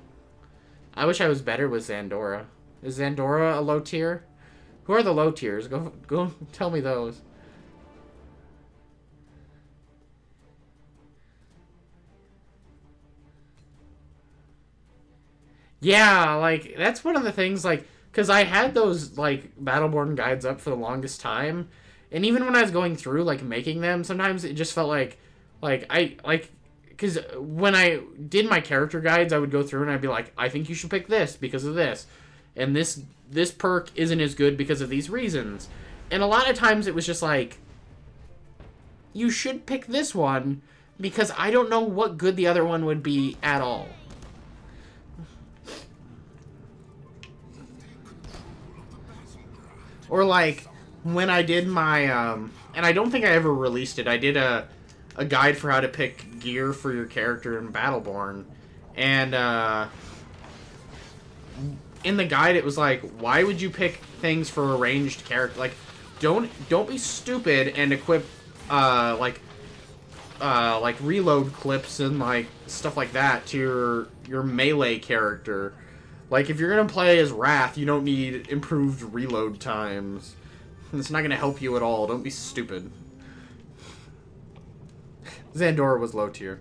I wish I was better with Zandora. Is Zandora a low tier? Who are the low tiers? Go tell me those. Yeah, like, that's one of the things, like, because I had those, like, Battleborn guides up for the longest time, and even when I was going through, like, making them, sometimes it just felt like, because when I did my character guides, I would go through and I'd be like, I think you should pick this because of this, and this perk isn't as good because of these reasons. And a lot of times it was just like, you should pick this one because I don't know what good the other one would be at all. Or like, when I did my, and I don't think I ever released it, I did a guide for how to pick gear for your character in Battleborn. And, in the guide it was like, why would you pick things for a ranged character? Like, don't be stupid and equip, like reload clips and, like, stuff like that to your melee character. Like, if you're gonna play as Wrath, you don't need improved reload times. It's not gonna help you at all. Don't be stupid. Zandora was low tier.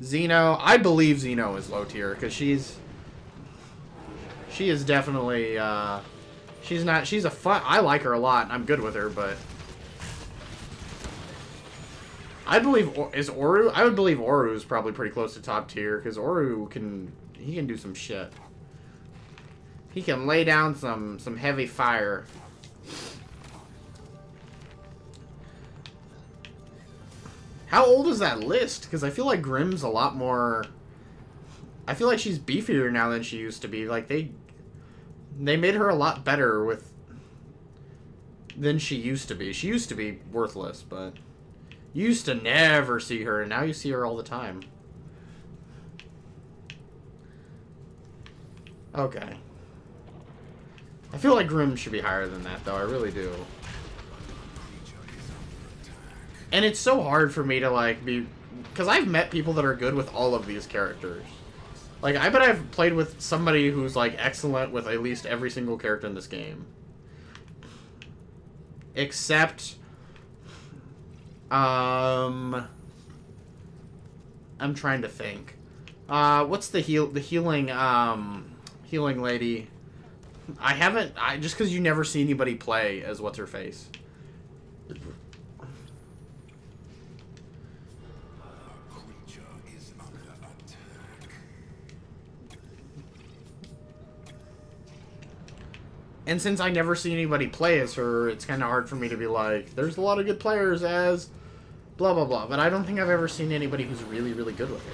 Xeno, I believe Xeno is low tier, because she is definitely, she's a fun, I like her a lot, and I'm good with her, but I believe, is Oru? I would believe Oru is probably pretty close to top tier, because Oru he can do some shit. He can lay down some heavy fire. How old is that list? Because I feel like Grimm's a lot more... I feel like she's beefier now than she used to be. Like, they made her a lot better than she used to be. She used to be worthless, but you used to never see her, and now you see her all the time. Okay. I feel like Grimm should be higher than that, though. I really do. And it's so hard for me to, like, be... Because I've met people that are good with all of these characters. Like, I bet I've played with somebody who's, like, excellent with at least every single character in this game. Except... I'm trying to think. What's the healing lady? Just because you never see anybody play as what's-her-face. And since I never see anybody play as her, it's kind of hard for me to be like, there's a lot of good players as blah, blah, blah. But I don't think I've ever seen anybody who's really, really good with her.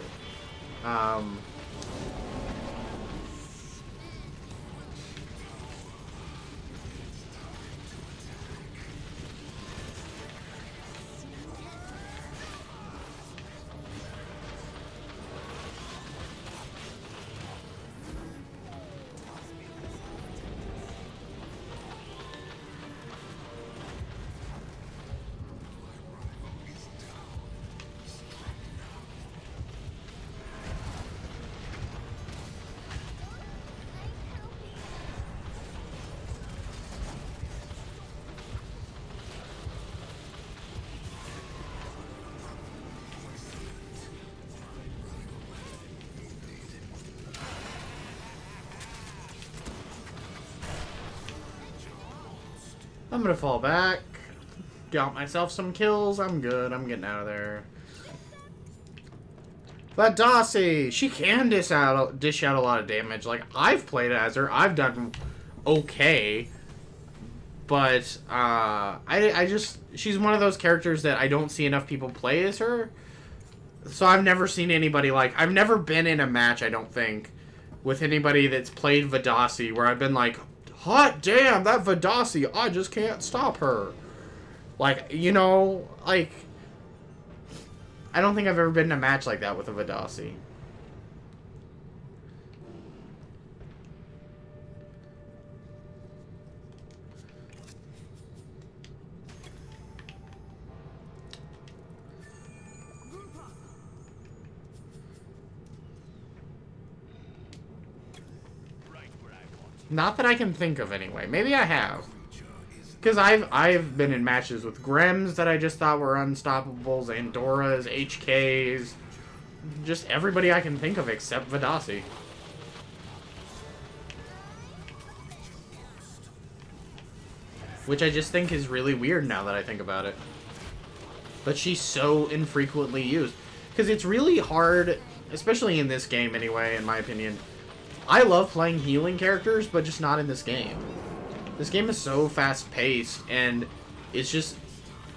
I'm gonna fall back. Got myself some kills. I'm good. I'm getting out of there. But Dossie, she can dish out a lot of damage. Like, I've played as her. I've done okay. But, I just... She's one of those characters that I don't see enough people play as her. So I've never seen anybody like... I've never been in a match, I don't think, with anybody that's played Vidasi where I've been like, hot damn, that Vidasi, I just can't stop her. Like, you know, like... I don't think I've ever been in a match like that with a Vidasi. Not that I can think of, anyway. Maybe I have. Because I've been in matches with Grems that I just thought were unstoppables, Andoras, HKs, just everybody I can think of except Vidasi. Which I just think is really weird now that I think about it. But she's so infrequently used. Because it's really hard, especially in this game anyway, in my opinion. I love playing healing characters, but just not in this game. This game is so fast-paced, and it's just...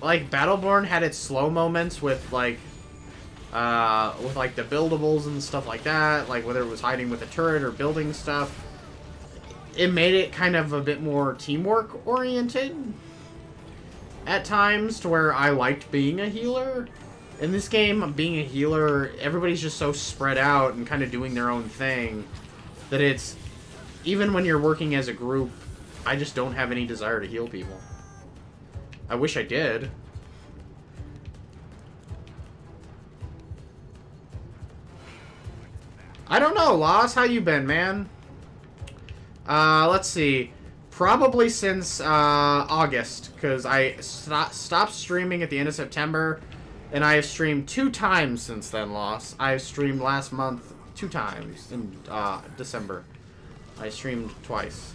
Like, Battleborn had its slow moments with, like... the buildables and stuff like that. Like, whether it was hiding with a turret or building stuff. It made it kind of a bit more teamwork-oriented. At times, to where I liked being a healer. In this game, being a healer, everybody's just so spread out and kind of doing their own thing. That it's, even when you're working as a group, I just don't have any desire to heal people. I wish I did. I don't know, Loss, how you been, man? Let's see. Probably since, August, because I stopped streaming at the end of September, and I have streamed 2 times since then, Loss. I streamed last month 2 times in December. I streamed twice.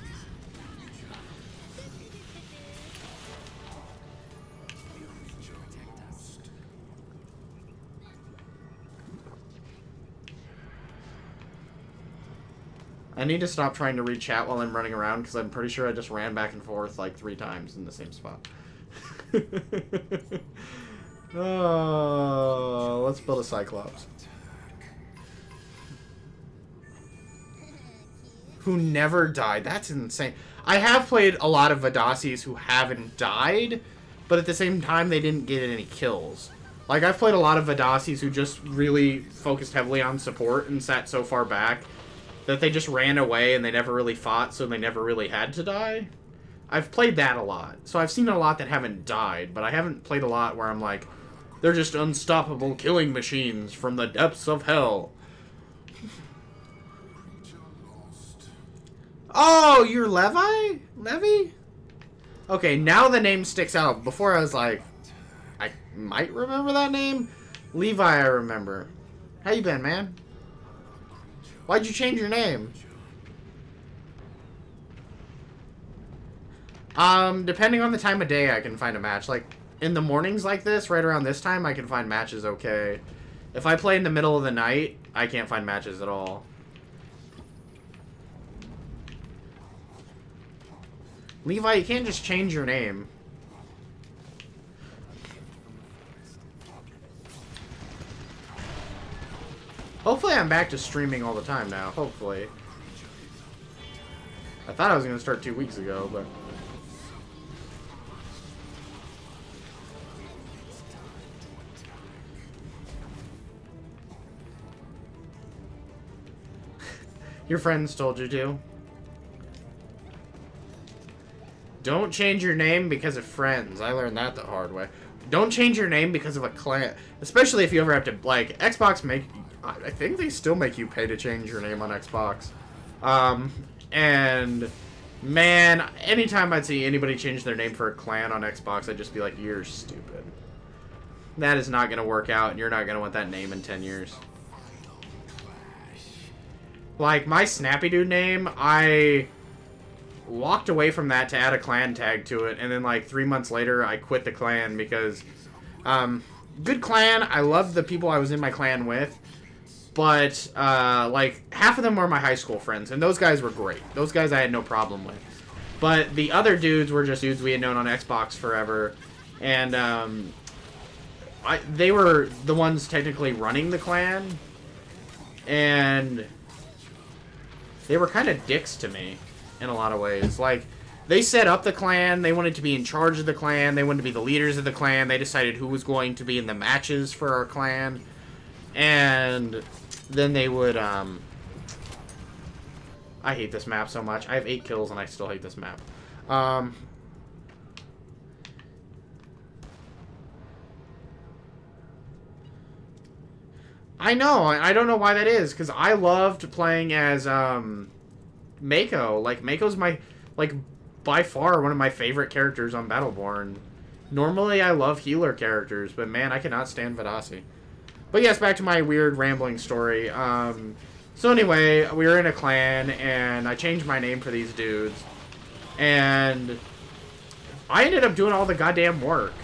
I need to stop trying to read chat while I'm running around because I'm pretty sure I just ran back and forth like 3 times in the same spot. Oh, let's build a Cyclops. Who never died. That's insane. I have played a lot of Vidasis who haven't died, but at the same time, they didn't get any kills. Like, I've played a lot of Vidasis who just really focused heavily on support and sat so far back that they just ran away and they never really fought, so they never really had to die. I've played that a lot. So I've seen a lot that haven't died, but I haven't played a lot where I'm like, they're just unstoppable killing machines from the depths of hell. Oh, you're Levi? Levi? Okay, now the name sticks out. Before I was like, I might remember that name. Levi, I remember. How you been, man? Why'd you change your name? Depending on the time of day, I can find a match. Like, in the mornings like this, right around this time, I can find matches okay. If I play in the middle of the night, I can't find matches at all. Levi, you can't just change your name. Hopefully I'm back to streaming all the time now. Hopefully. I thought I was going to start 2 weeks ago, but... Your friends told you to. Don't change your name because of friends. I learned that the hard way. Don't change your name because of a clan. Especially if you ever have to, like, Xbox make... I think they still make you pay to change your name on Xbox. And... Man, anytime I'd see anybody change their name for a clan on Xbox, I'd just be like, you're stupid. That is not going to work out, and you're not going to want that name in 10 years. Like, my SnappyDude name, I walked away from that to add a clan tag to it, and then, like, 3 months later, I quit the clan because, good clan, I loved the people I was in my clan with, but, like, half of them were my high school friends, and those guys were great. Those guys I had no problem with. But the other dudes were just dudes we had known on Xbox forever, and, they were the ones technically running the clan, and they were kind of dicks to me in a lot of ways. Like, they set up the clan, they wanted to be in charge of the clan, they wanted to be the leaders of the clan, they decided who was going to be in the matches for our clan, and then they would, I hate this map so much. I have 8 kills and I still hate this map. I know, I don't know why that is, because I loved playing as, Mako. Like, Mako's my, like, by far one of my favorite characters on Battleborn. Normally, I love healer characters, but man, I cannot stand Vidasi. But yes, back to my weird rambling story. So anyway, we were in a clan, and I changed my name for these dudes. And I ended up doing all the goddamn work.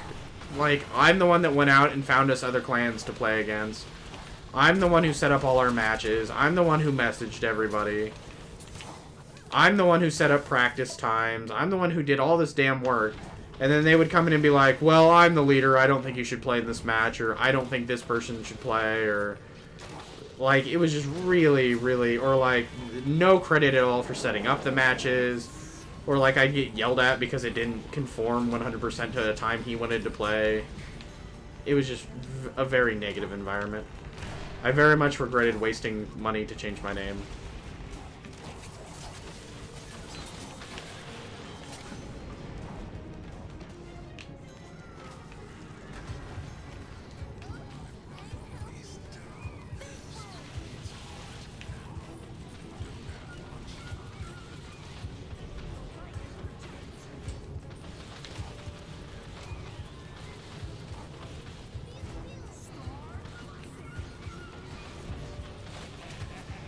Like, I'm the one that went out and found us other clans to play against. I'm the one who set up all our matches. I'm the one who messaged everybody. I'm the one who set up practice times. I'm the one who did all this damn work. And then they would come in and be like, well, I'm the leader. I don't think you should play this match. Or I don't think this person should play. Or, like, it was just really, really... Or, like, no credit at all for setting up the matches. Or, like, I'd get yelled at because it didn't conform 100% to the time he wanted to play. It was just a very negative environment. I very much regretted wasting money to change my name.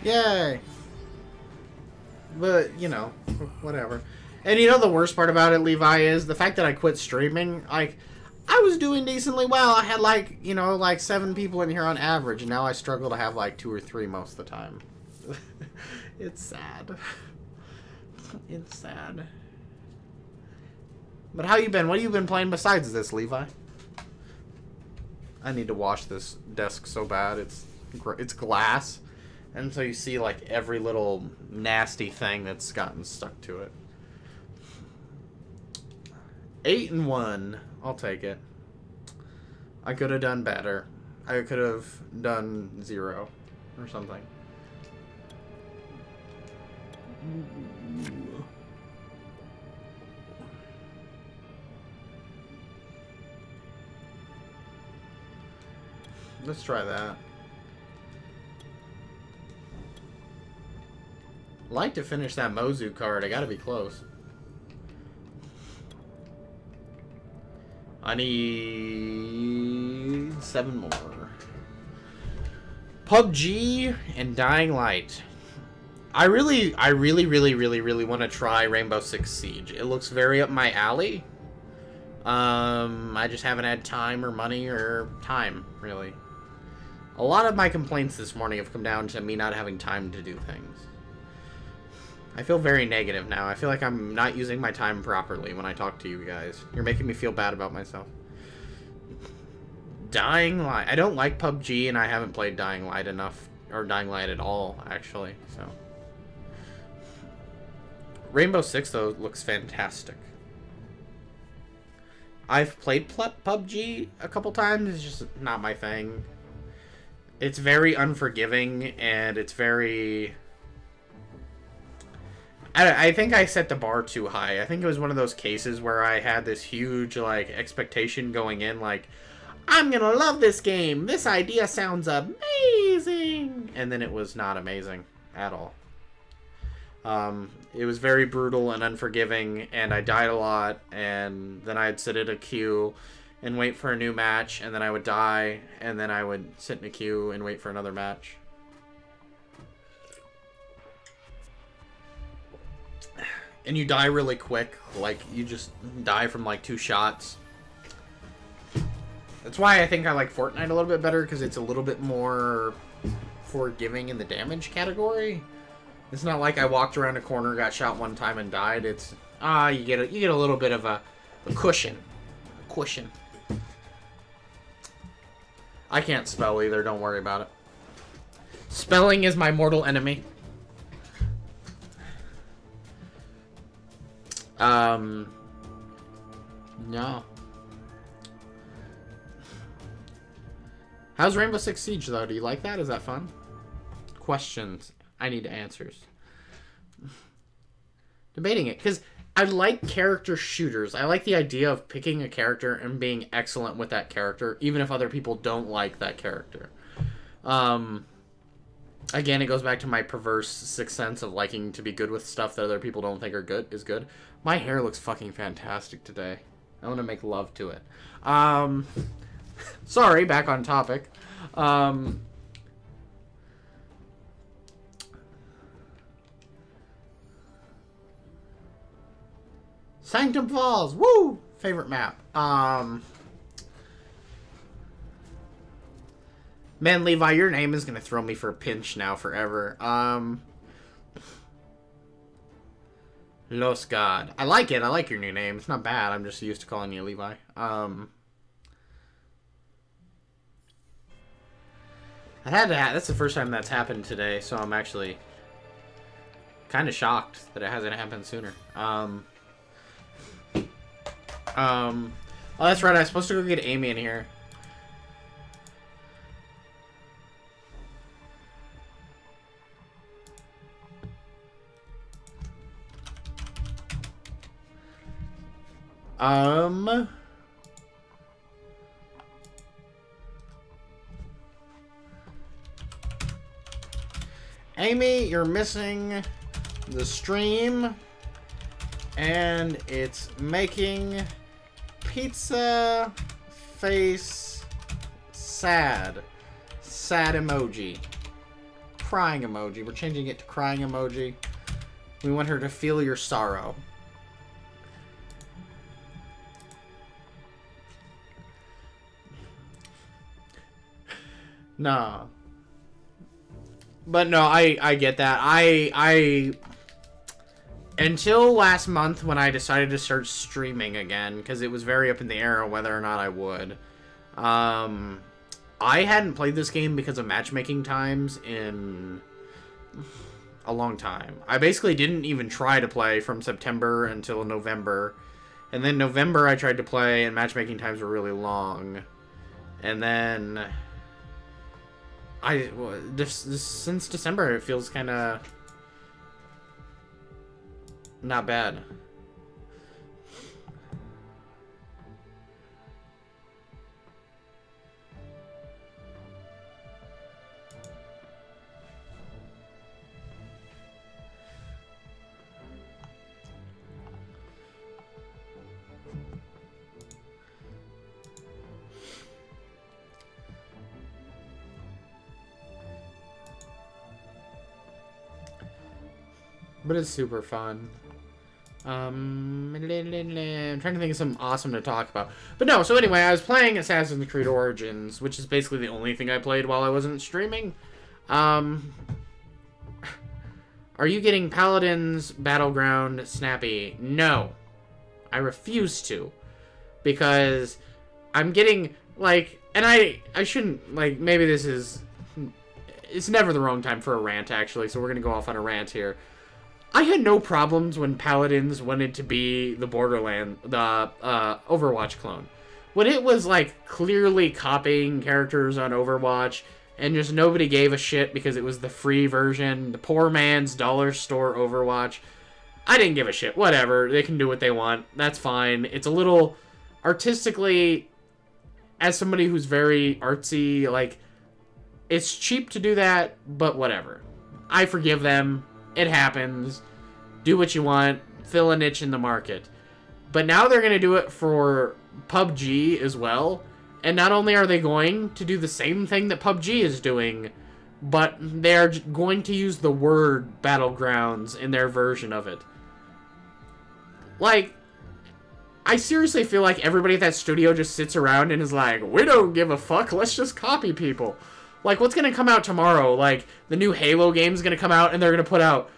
Yay! But, you know, whatever. And you know the worst part about it, Levi, is the fact that I quit streaming. Like, I was doing decently well. I had, like, you know, like 7 people in here on average, and now I struggle to have, like, 2 or 3 most of the time. It's sad. It's sad. But how you been? What have you been playing besides this, Levi? I need to wash this desk so bad. It's glass. And so you see, like, every little nasty thing that's gotten stuck to it. 8-1. I'll take it. I could have done better. I could have done 0 or something. Let's try that. Like to finish that Mozu card. I gotta be close. I need 7 more. PUBG and Dying Light. I really want to try Rainbow Six Siege. It looks very up my alley. I just haven't had time or money or time, really. A lot of my complaints this morning have come down to me not having time to do things. I feel very negative now. I feel like I'm not using my time properly when I talk to you guys. You're making me feel bad about myself. Dying Light. I don't like PUBG, and I haven't played Dying Light enough, or Dying Light at all, actually. So, Rainbow Six, though, looks fantastic. I've played PUBG a couple times. It's just not my thing. It's very unforgiving, and it's very... I think I set the bar too high. I think it was one of those cases where I had this huge, like, expectation going in, like, I'm gonna love this game. This idea sounds amazing. And then it was not amazing at all. It was very brutal and unforgiving, and I died a lot, and then I'd sit at a queue and wait for a new match, and then I would die, and then I would sit in a queue and wait for another match. And you die really quick. Like, you just die from, like, 2 shots. That's why I think I like Fortnite a little bit better, because it's a little bit more forgiving in the damage category. It's not like I walked around a corner, got shot 1 time, and died. It's, you get a little bit of a cushion. A cushion. I can't spell either, don't worry about it. Spelling is my mortal enemy. No. How's Rainbow Six Siege, though? Do you like that? Is that fun? Questions. I need answers. Debating it, because I like character shooters. I like the idea of picking a character and being excellent with that character, even if other people don't like that character. Again, it goes back to my perverse sixth sense of liking to be good with stuff that other people don't think is good. My hair looks fucking fantastic today. I want to make love to it. Sorry, back on topic. Sanctum Falls, woo! Favorite map. Man, Levi, your name is gonna throw me for a pinch now forever. Los God. I like it. I like your new name. It's not bad. I'm just used to calling you Levi. That's the first time that's happened today, so I'm actually kind of shocked that it hasn't happened sooner. Oh, that's right. I was supposed to go get Amy in here. Amy, you're missing the stream, and it's making pizza face sad. Sad emoji. Crying emoji. We're changing it to crying emoji. We want her to feel your sorrow. No. But no, I get that. Until last month when I decided to start streaming again, because it was very up in the air whether or not I would. I hadn't played this game because of matchmaking times in a long time. I basically didn't even try to play from September until November. And then November I tried to play and matchmaking times were really long. And then since December it feels kind of not bad. But it's super fun. I'm trying to think of something awesome to talk about. But no, so anyway, I was playing Assassin's Creed Origins, which is basically the only thing I played while I wasn't streaming. Are you getting Paladins Battleground Snappy? No. I refuse to. Because I'm getting, like, and I shouldn't, like, maybe this is, it's never the wrong time for a rant, actually, so we're going to go off on a rant here. I had no problems when Paladins wanted to be the Overwatch clone. When it was, like, clearly copying characters on Overwatch, and just nobody gave a shit because it was the free version, the poor man's dollar store Overwatch, I didn't give a shit. Whatever, they can do what they want. That's fine. It's a little, artistically, as somebody who's very artsy, like, it's cheap to do that, but whatever. I forgive them. It happens. Do what you want. Fill a niche in the market. But now they're going to do it for PUBG as well. And not only are they going to do the same thing that PUBG is doing, but they're going to use the word Battlegrounds in their version of it. Like, I seriously feel like everybody at that studio just sits around and is like, we don't give a fuck, let's just copy people. Like, what's going to come out tomorrow? Like, the new Halo game's going to come out and they're going to put out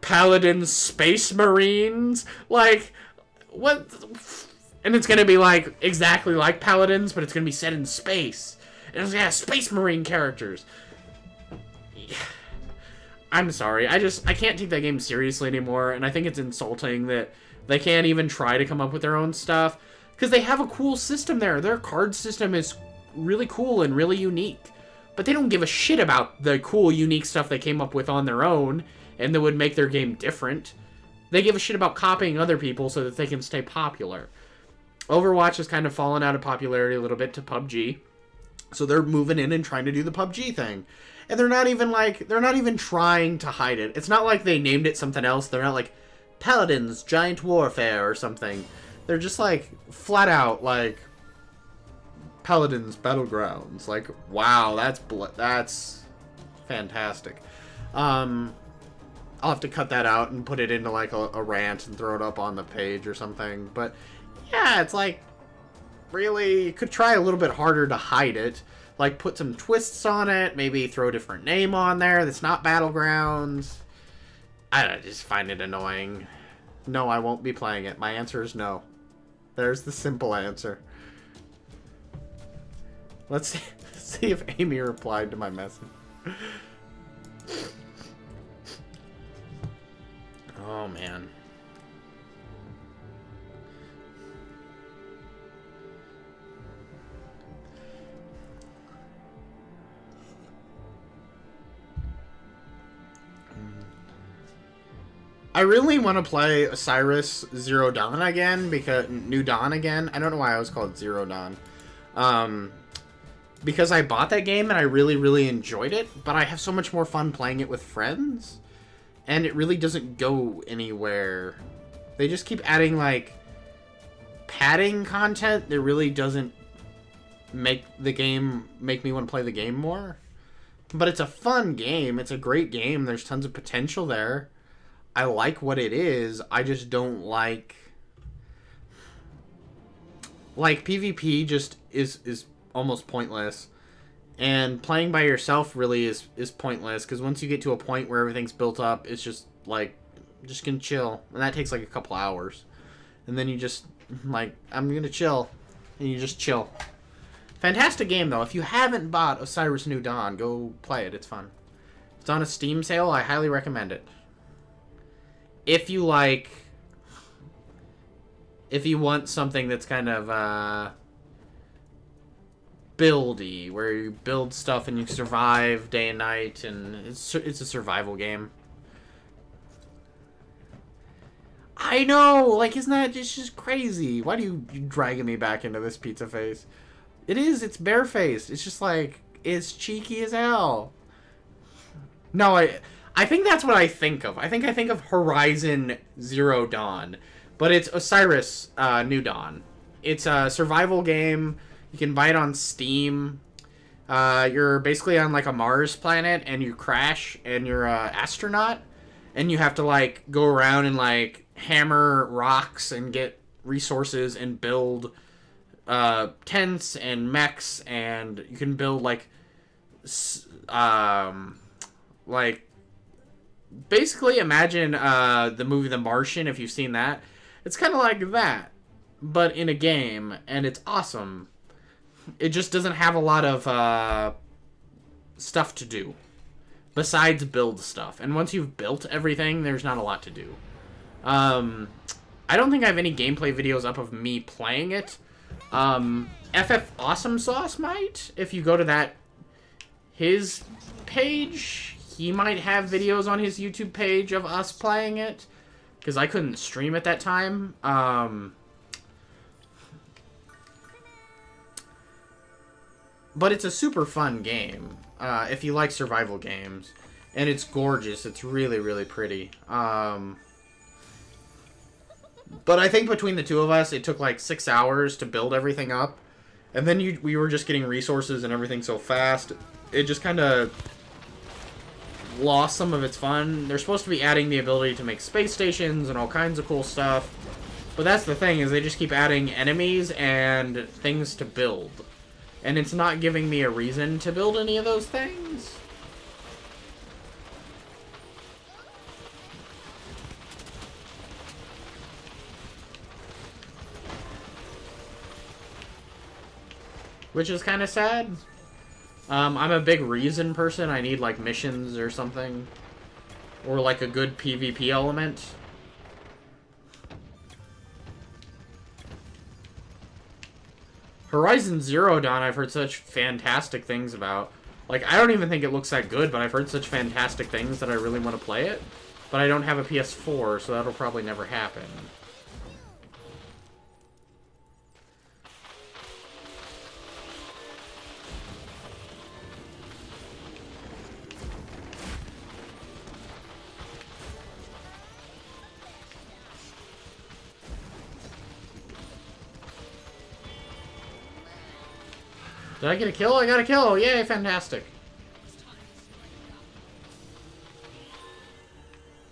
Paladin Space Marines? Like, what? And it's going to be, like, exactly like Paladins, but it's going to be set in space. It's gonna have Space Marine characters. I'm sorry. I can't take that game seriously anymore, and I think it's insulting that they can't even try to come up with their own stuff. Because they have a cool system there. Their card system is really cool and really unique. But they don't give a shit about the cool, unique stuff they came up with on their own, and that would make their game different. They give a shit about copying other people so that they can stay popular. Overwatch has kind of fallen out of popularity a little bit to PUBG. So they're moving in and trying to do the PUBG thing. And they're not even trying to hide it. It's not like they named it something else. They're not like Paladins Giant Warfare or something. They're just like flat out like Paladins Battlegrounds. Like, wow, that's fantastic. I'll have to cut that out and put it into like a rant and throw it up on the page or something. But yeah, it's like, really, you could try a little bit harder to hide it. Like, put some twists on it, maybe throw a different name on there that's not Battlegrounds. I just find it annoying. No, I won't be playing it. My answer is no. There's the simple answer. Let's see if Amy replied to my message. Oh, man. I really want to play Osiris Zero Dawn again, because New Dawn again. I don't know why I always call it Zero Dawn. Because I bought that game and I really, really enjoyed it, but I have so much more fun playing it with friends, and it really doesn't go anywhere. They just keep adding, like, padding content that really doesn't make me want to play the game more. But it's a fun game. It's a great game. There's tons of potential there. I like what it is. I just don't like PvP just is almost pointless. And playing by yourself really is pointless, because once you get to a point where everything's built up, it's just like, just gonna chill. And that takes like a couple hours. And then you just, like, I'm gonna chill. And you just chill. Fantastic game, though. If you haven't bought Osiris New Dawn, go play it. It's fun. It's on a Steam sale. I highly recommend it. If you want something that's kind of buildy, where you build stuff and you survive day and night, and it's a survival game. I know, like, isn't that just crazy? Why do you dragging me back into this pizza face? It's barefaced. It's just like, it's cheeky as hell. No, I think that's what I think of. I think of Horizon Zero Dawn, but it's Osiris New Dawn. It's a survival game. You can buy it on Steam. You're basically on like a Mars planet, and you crash, and you're an astronaut, and you have to like go around and like hammer rocks and get resources and build tents and mechs, and you can build like basically imagine the movie The Martian, if you've seen that. It's kind of like that, but in a game, and it's awesome. It just doesn't have a lot of stuff to do besides build stuff. And once you've built everything, there's not a lot to do. I don't think I have any gameplay videos up of me playing it. FF Awesome Sauce might, if you go to his page. He might have videos on his YouTube page of us playing it, because I couldn't stream at that time. But it's a super fun game, if you like survival games. And it's gorgeous. It's really, really pretty. But I think between the two of us, it took like 6 hours to build everything up. And then we were just getting resources and everything so fast. It just kind of lost some of its fun. They're supposed to be adding the ability to make space stations and all kinds of cool stuff. But that's the thing, is they just keep adding enemies and things to build. And it's not giving me a reason to build any of those things. Which is kind of sad. I'm a big reason person. I need, like, missions or something. Or, like, a good PvP element. Horizon Zero Dawn, I've heard such fantastic things about. Like, I don't even think it looks that good, but I've heard such fantastic things that I really want to play it. But I don't have a PS4, so that'll probably never happen. Did I get a kill? I got a kill! Yay, fantastic.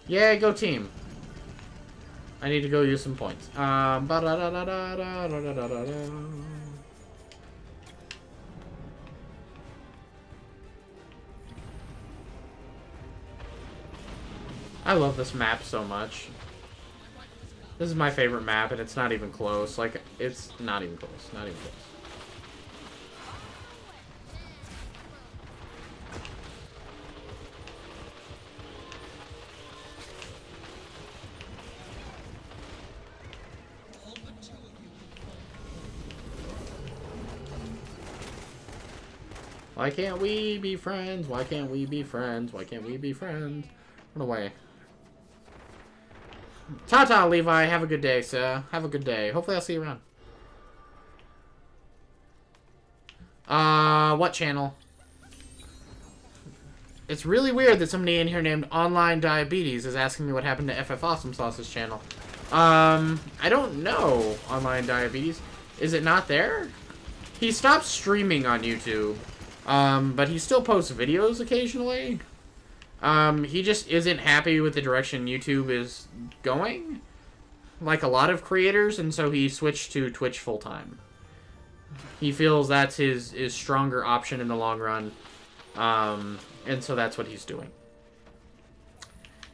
Yay, go team. I need to go use some points. I love this map so much. This is my favorite map, and it's not even close. Like, it's not even close. Not even close. Why can't we be friends? Why can't we be friends? Why can't we be friends? Run away. Ta-ta, Levi. Have a good day, sir. Have a good day. Hopefully I'll see you around. What channel? It's really weird that somebody in here named Online Diabetes is asking me what happened to FF Awesome Sauce's channel. I don't know, Online Diabetes. Is it not there? He stopped streaming on YouTube. But he still posts videos occasionally. He just isn't happy with the direction YouTube is going, like a lot of creators, and so he switched to Twitch full-time. He feels that's his stronger option in the long run, and so that's what he's doing.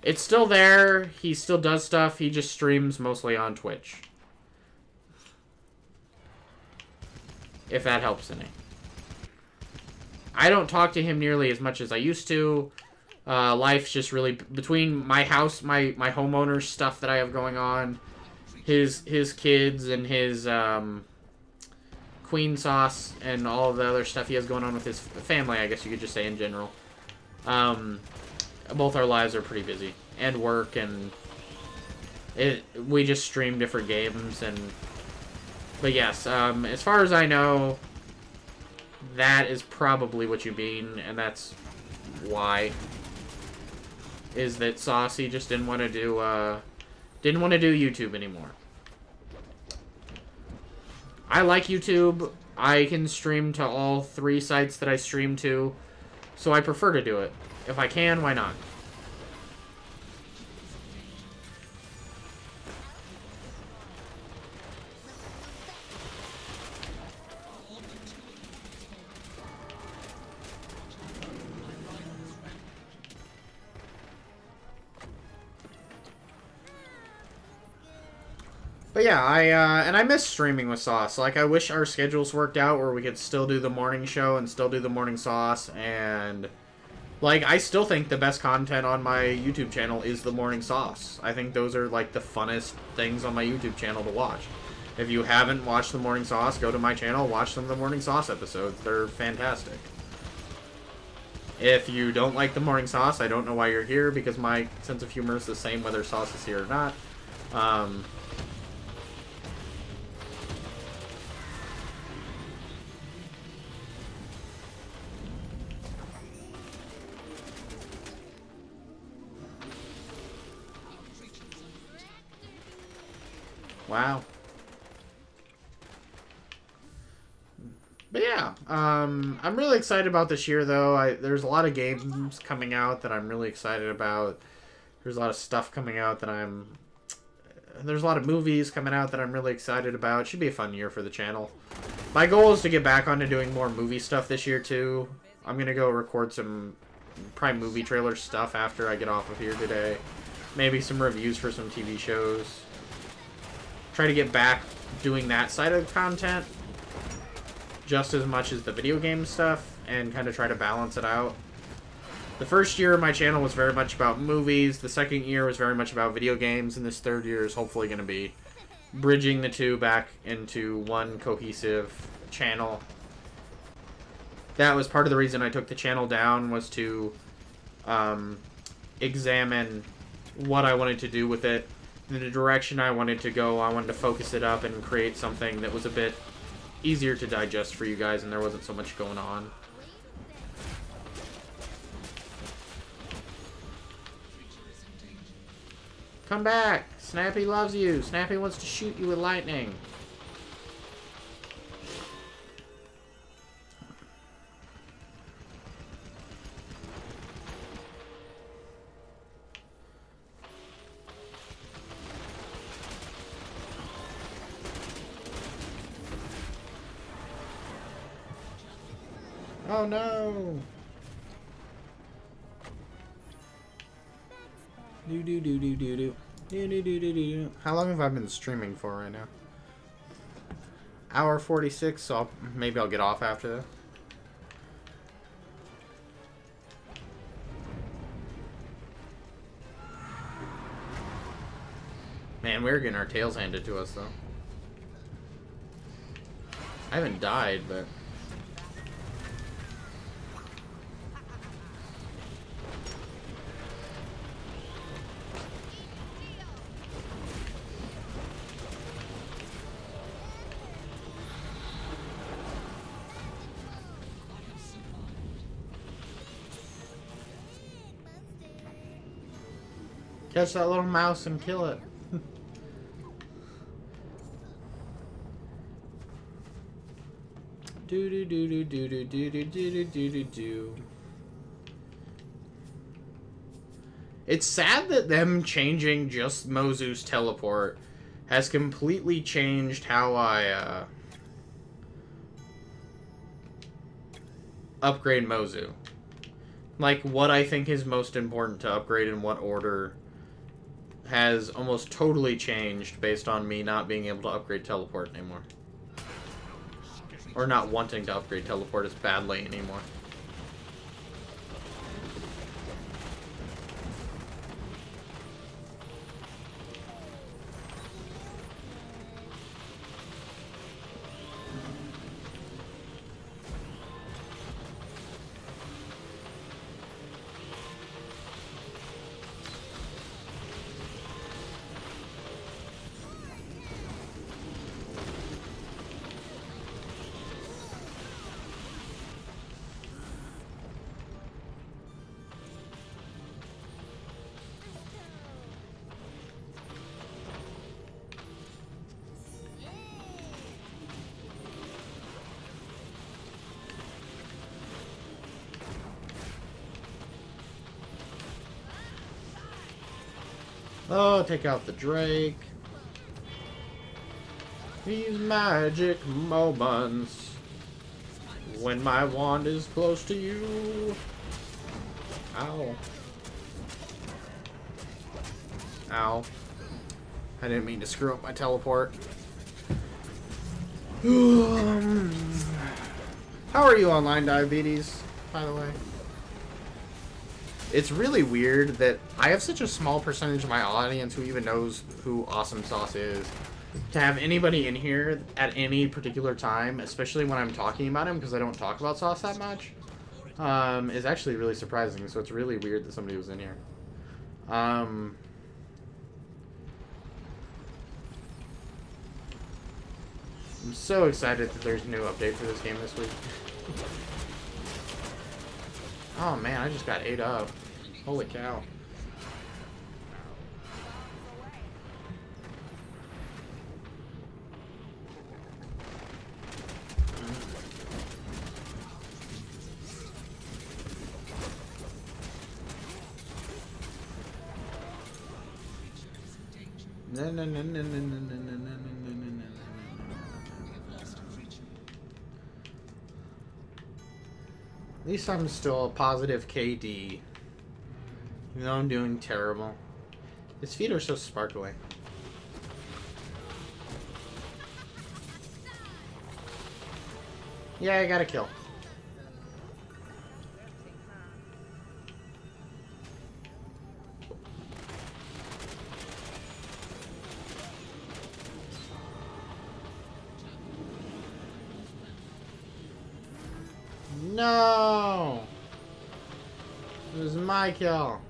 It's still there, he still does stuff, he just streams mostly on Twitch. If that helps any. I don't talk to him nearly as much as I used to. Life's just really... Between my house, my homeowner's stuff that I have going on, his kids and his queen sauce, and all of the other stuff he has going on with his family, I guess you could just say in general. Both our lives are pretty busy. And work, and... we just stream different games, and... But yes, as far as I know... That is probably what you mean, and that's why. Is that Saucy just didn't want to do YouTube anymore. I like YouTube. I can stream to all 3 sites that I stream to, so I prefer to do it. If I can, why not? But yeah, and I miss streaming with Sauce. Like, I wish our schedules worked out where we could still do the morning show and still do the morning Sauce, and... Like, I still think the best content on my YouTube channel is the morning Sauce. I think those are, like, the funnest things on my YouTube channel to watch. If you haven't watched the morning Sauce, go to my channel, watch some of the morning Sauce episodes. They're fantastic. If you don't like the morning Sauce, I don't know why you're here, because my sense of humor is the same whether Sauce is here or not. Wow. But yeah, I'm really excited about this year, though. There's a lot of games coming out that I'm really excited about. There's a lot of stuff coming out that there's a lot of movies coming out that I'm really excited about. It should be a fun year for the channel. My goal is to get back onto doing more movie stuff this year, too. I'm going to go record some Prime movie trailer stuff after I get off of here today. Maybe some reviews for some TV shows. Try to get back doing that side of the content just as much as the video game stuff. and kind of try to balance it out. The first year of my channel was very much about movies. The second year was very much about video games. And this third year is hopefully going to be bridging the two back into one cohesive channel. That was part of the reason I took the channel down, was to examine what I wanted to do with it, the direction I wanted to go. I wanted to focus it up and create something that was a bit easier to digest for you guys, and there wasn't so much going on. Come back! Snappy loves you! Snappy wants to shoot you with lightning! Oh no! Do do do do do do do do do do do. How long have I been streaming for right now? Hour 46, so maybe I'll get off after that. Man, we're getting our tails handed to us though. I haven't died, but catch that little mouse and kill it. Do do do do do do do do do do do do. It's sad that them changing just Mozu's teleport has completely changed how I upgrade Mozu. Like, what I think is most important to upgrade in what order has almost totally changed based on me not being able to upgrade teleport anymore. Or not wanting to upgrade teleport as badly anymore. Oh, take out the Drake. These magic moments when my wand is close to you. Ow. Ow. I didn't mean to screw up my teleport. How are you, Online Diabetes, by the way? It's really weird that I have such a small percentage of my audience who even knows who Awesome Sauce is. To have anybody in here at any particular time, especially when I'm talking about him, because I don't talk about Sauce that much, is actually really surprising. So it's really weird that somebody was in here. I'm so excited that there's a new update for this game this week. Oh man, I just got ate up. Holy cow. No, no, no, no, no, no, no, no, no, no, no, no. At least I'm still a positive KD. Even though I'm doing terrible. His feet are so sparkly. Yeah, I got a kill. No! It was my kill.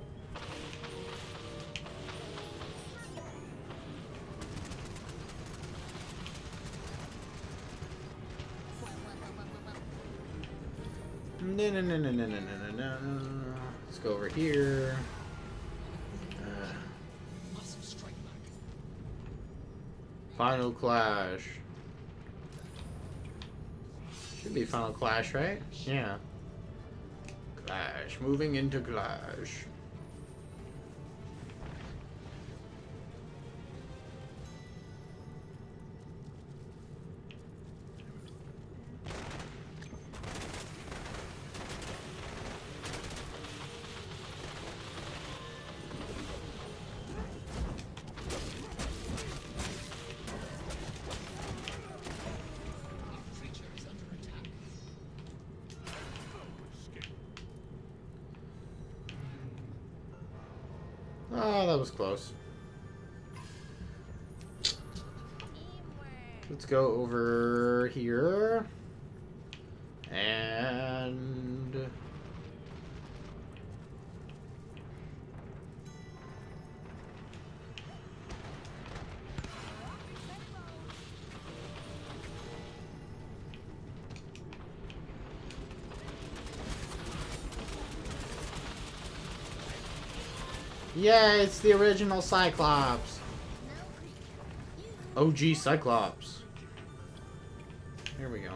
No, no, no, no, no, no, no, no, no. Let's go over here. Final Clash. Should be Final Clash, right? Yeah. Clash. Moving into Clash. Oh, that was close. Let's go over here. And... yeah, it's the original Cyclops. OG Cyclops. Here we go.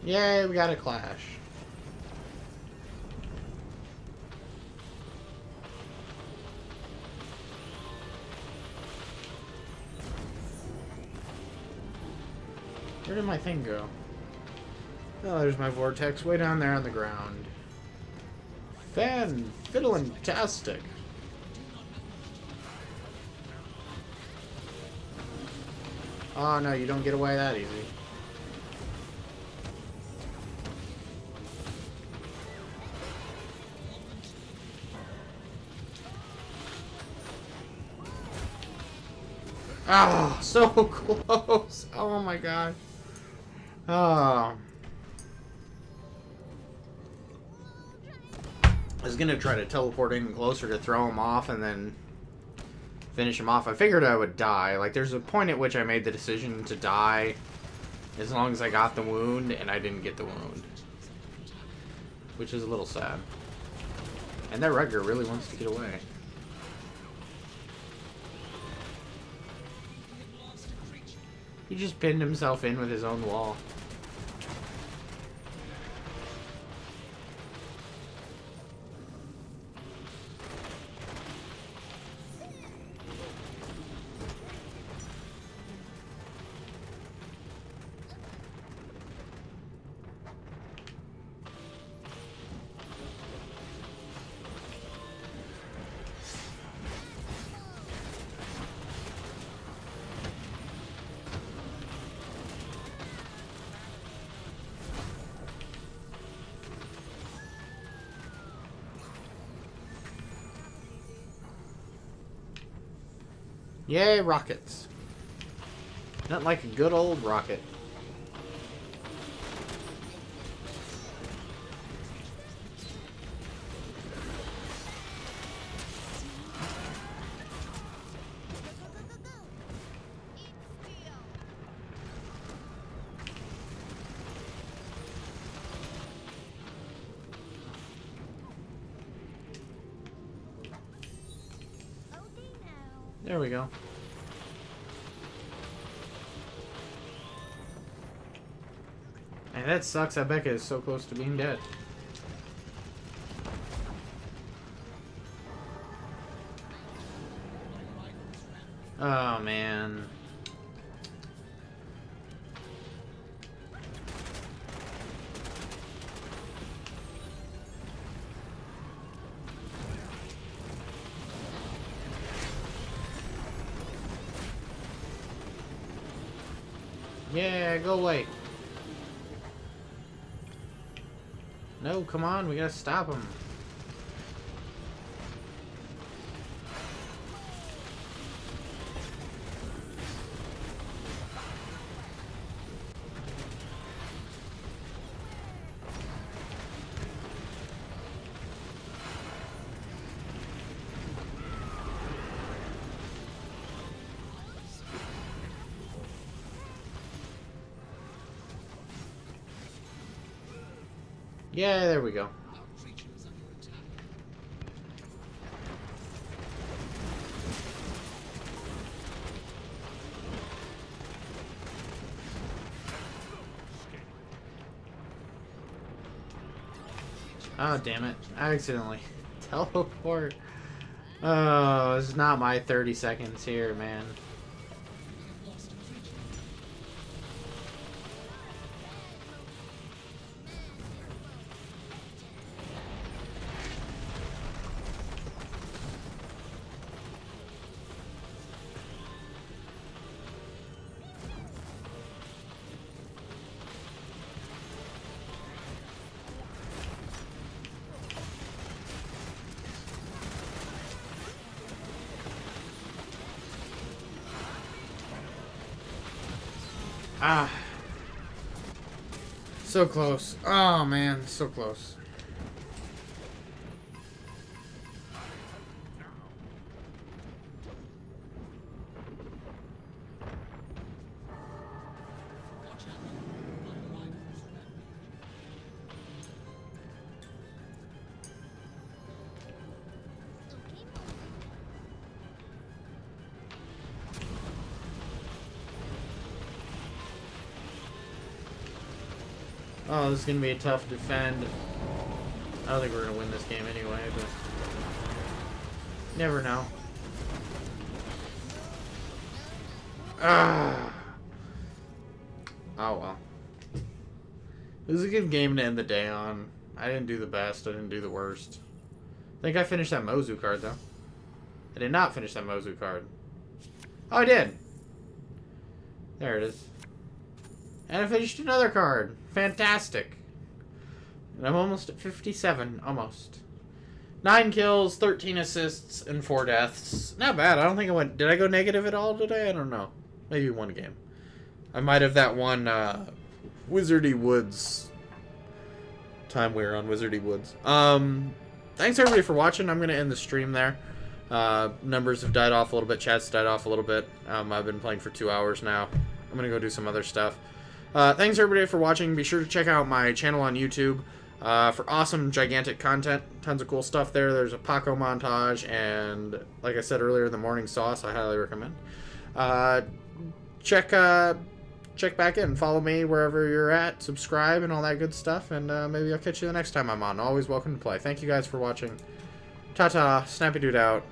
Yay, we got a clash. Where did my thing go? Oh, there's my vortex way down there on the ground. Fiddling-tastic. Oh no, you don't get away that easy. Oh, so close. Oh my god. Oh. I was gonna try to teleport in closer to throw him off and then finish him off. I figured I would die. Like, there's a point at which I made the decision to die as long as I got the wound, and I didn't get the wound. Which is a little sad. And that Rugger really wants to get away. He just pinned himself in with his own wall. Yay, rockets. Not like a good old rocket. There we go. And that sucks that Becca is so close to being dead. Oh, man. Yeah, go away. No, come on, we gotta stop him. Yeah, there we go. Oh, damn it. I accidentally teleport. Oh, it's not my 30 seconds here, man. Ah. So close. Oh, man. So close. Oh, this is going to be a tough defend. I don't think we're going to win this game anyway, but never know. Ah. Oh, well. It was a good game to end the day on. I didn't do the best. I didn't do the worst. I think I finished that Mozu card, though. I did not finish that Mozu card. Oh, I did. There it is. And I finished another card. Fantastic. And I'm almost at 57. Almost. 9 kills, 13 assists, and 4 deaths. Not bad. I don't think I went... Did I go negative at all today? I don't know. Maybe one game. I might have that one Wizardy Woods time we were on Wizardy Woods. Thanks everybody for watching. I'm going to end the stream there. Numbers have died off a little bit. Chat's died off a little bit. I've been playing for 2 hours now. I'm going to go do some other stuff. Thanks everybody for watching. Be sure to check out my channel on YouTube for awesome, gigantic content. Tons of cool stuff there. There's a Paco montage, and like I said earlier, the morning sauce. I highly recommend. Check back in. Follow me wherever you're at. Subscribe and all that good stuff. And maybe I'll catch you the next time I'm on. Always welcome to play. Thank you guys for watching. Ta-ta. SnappyDude out.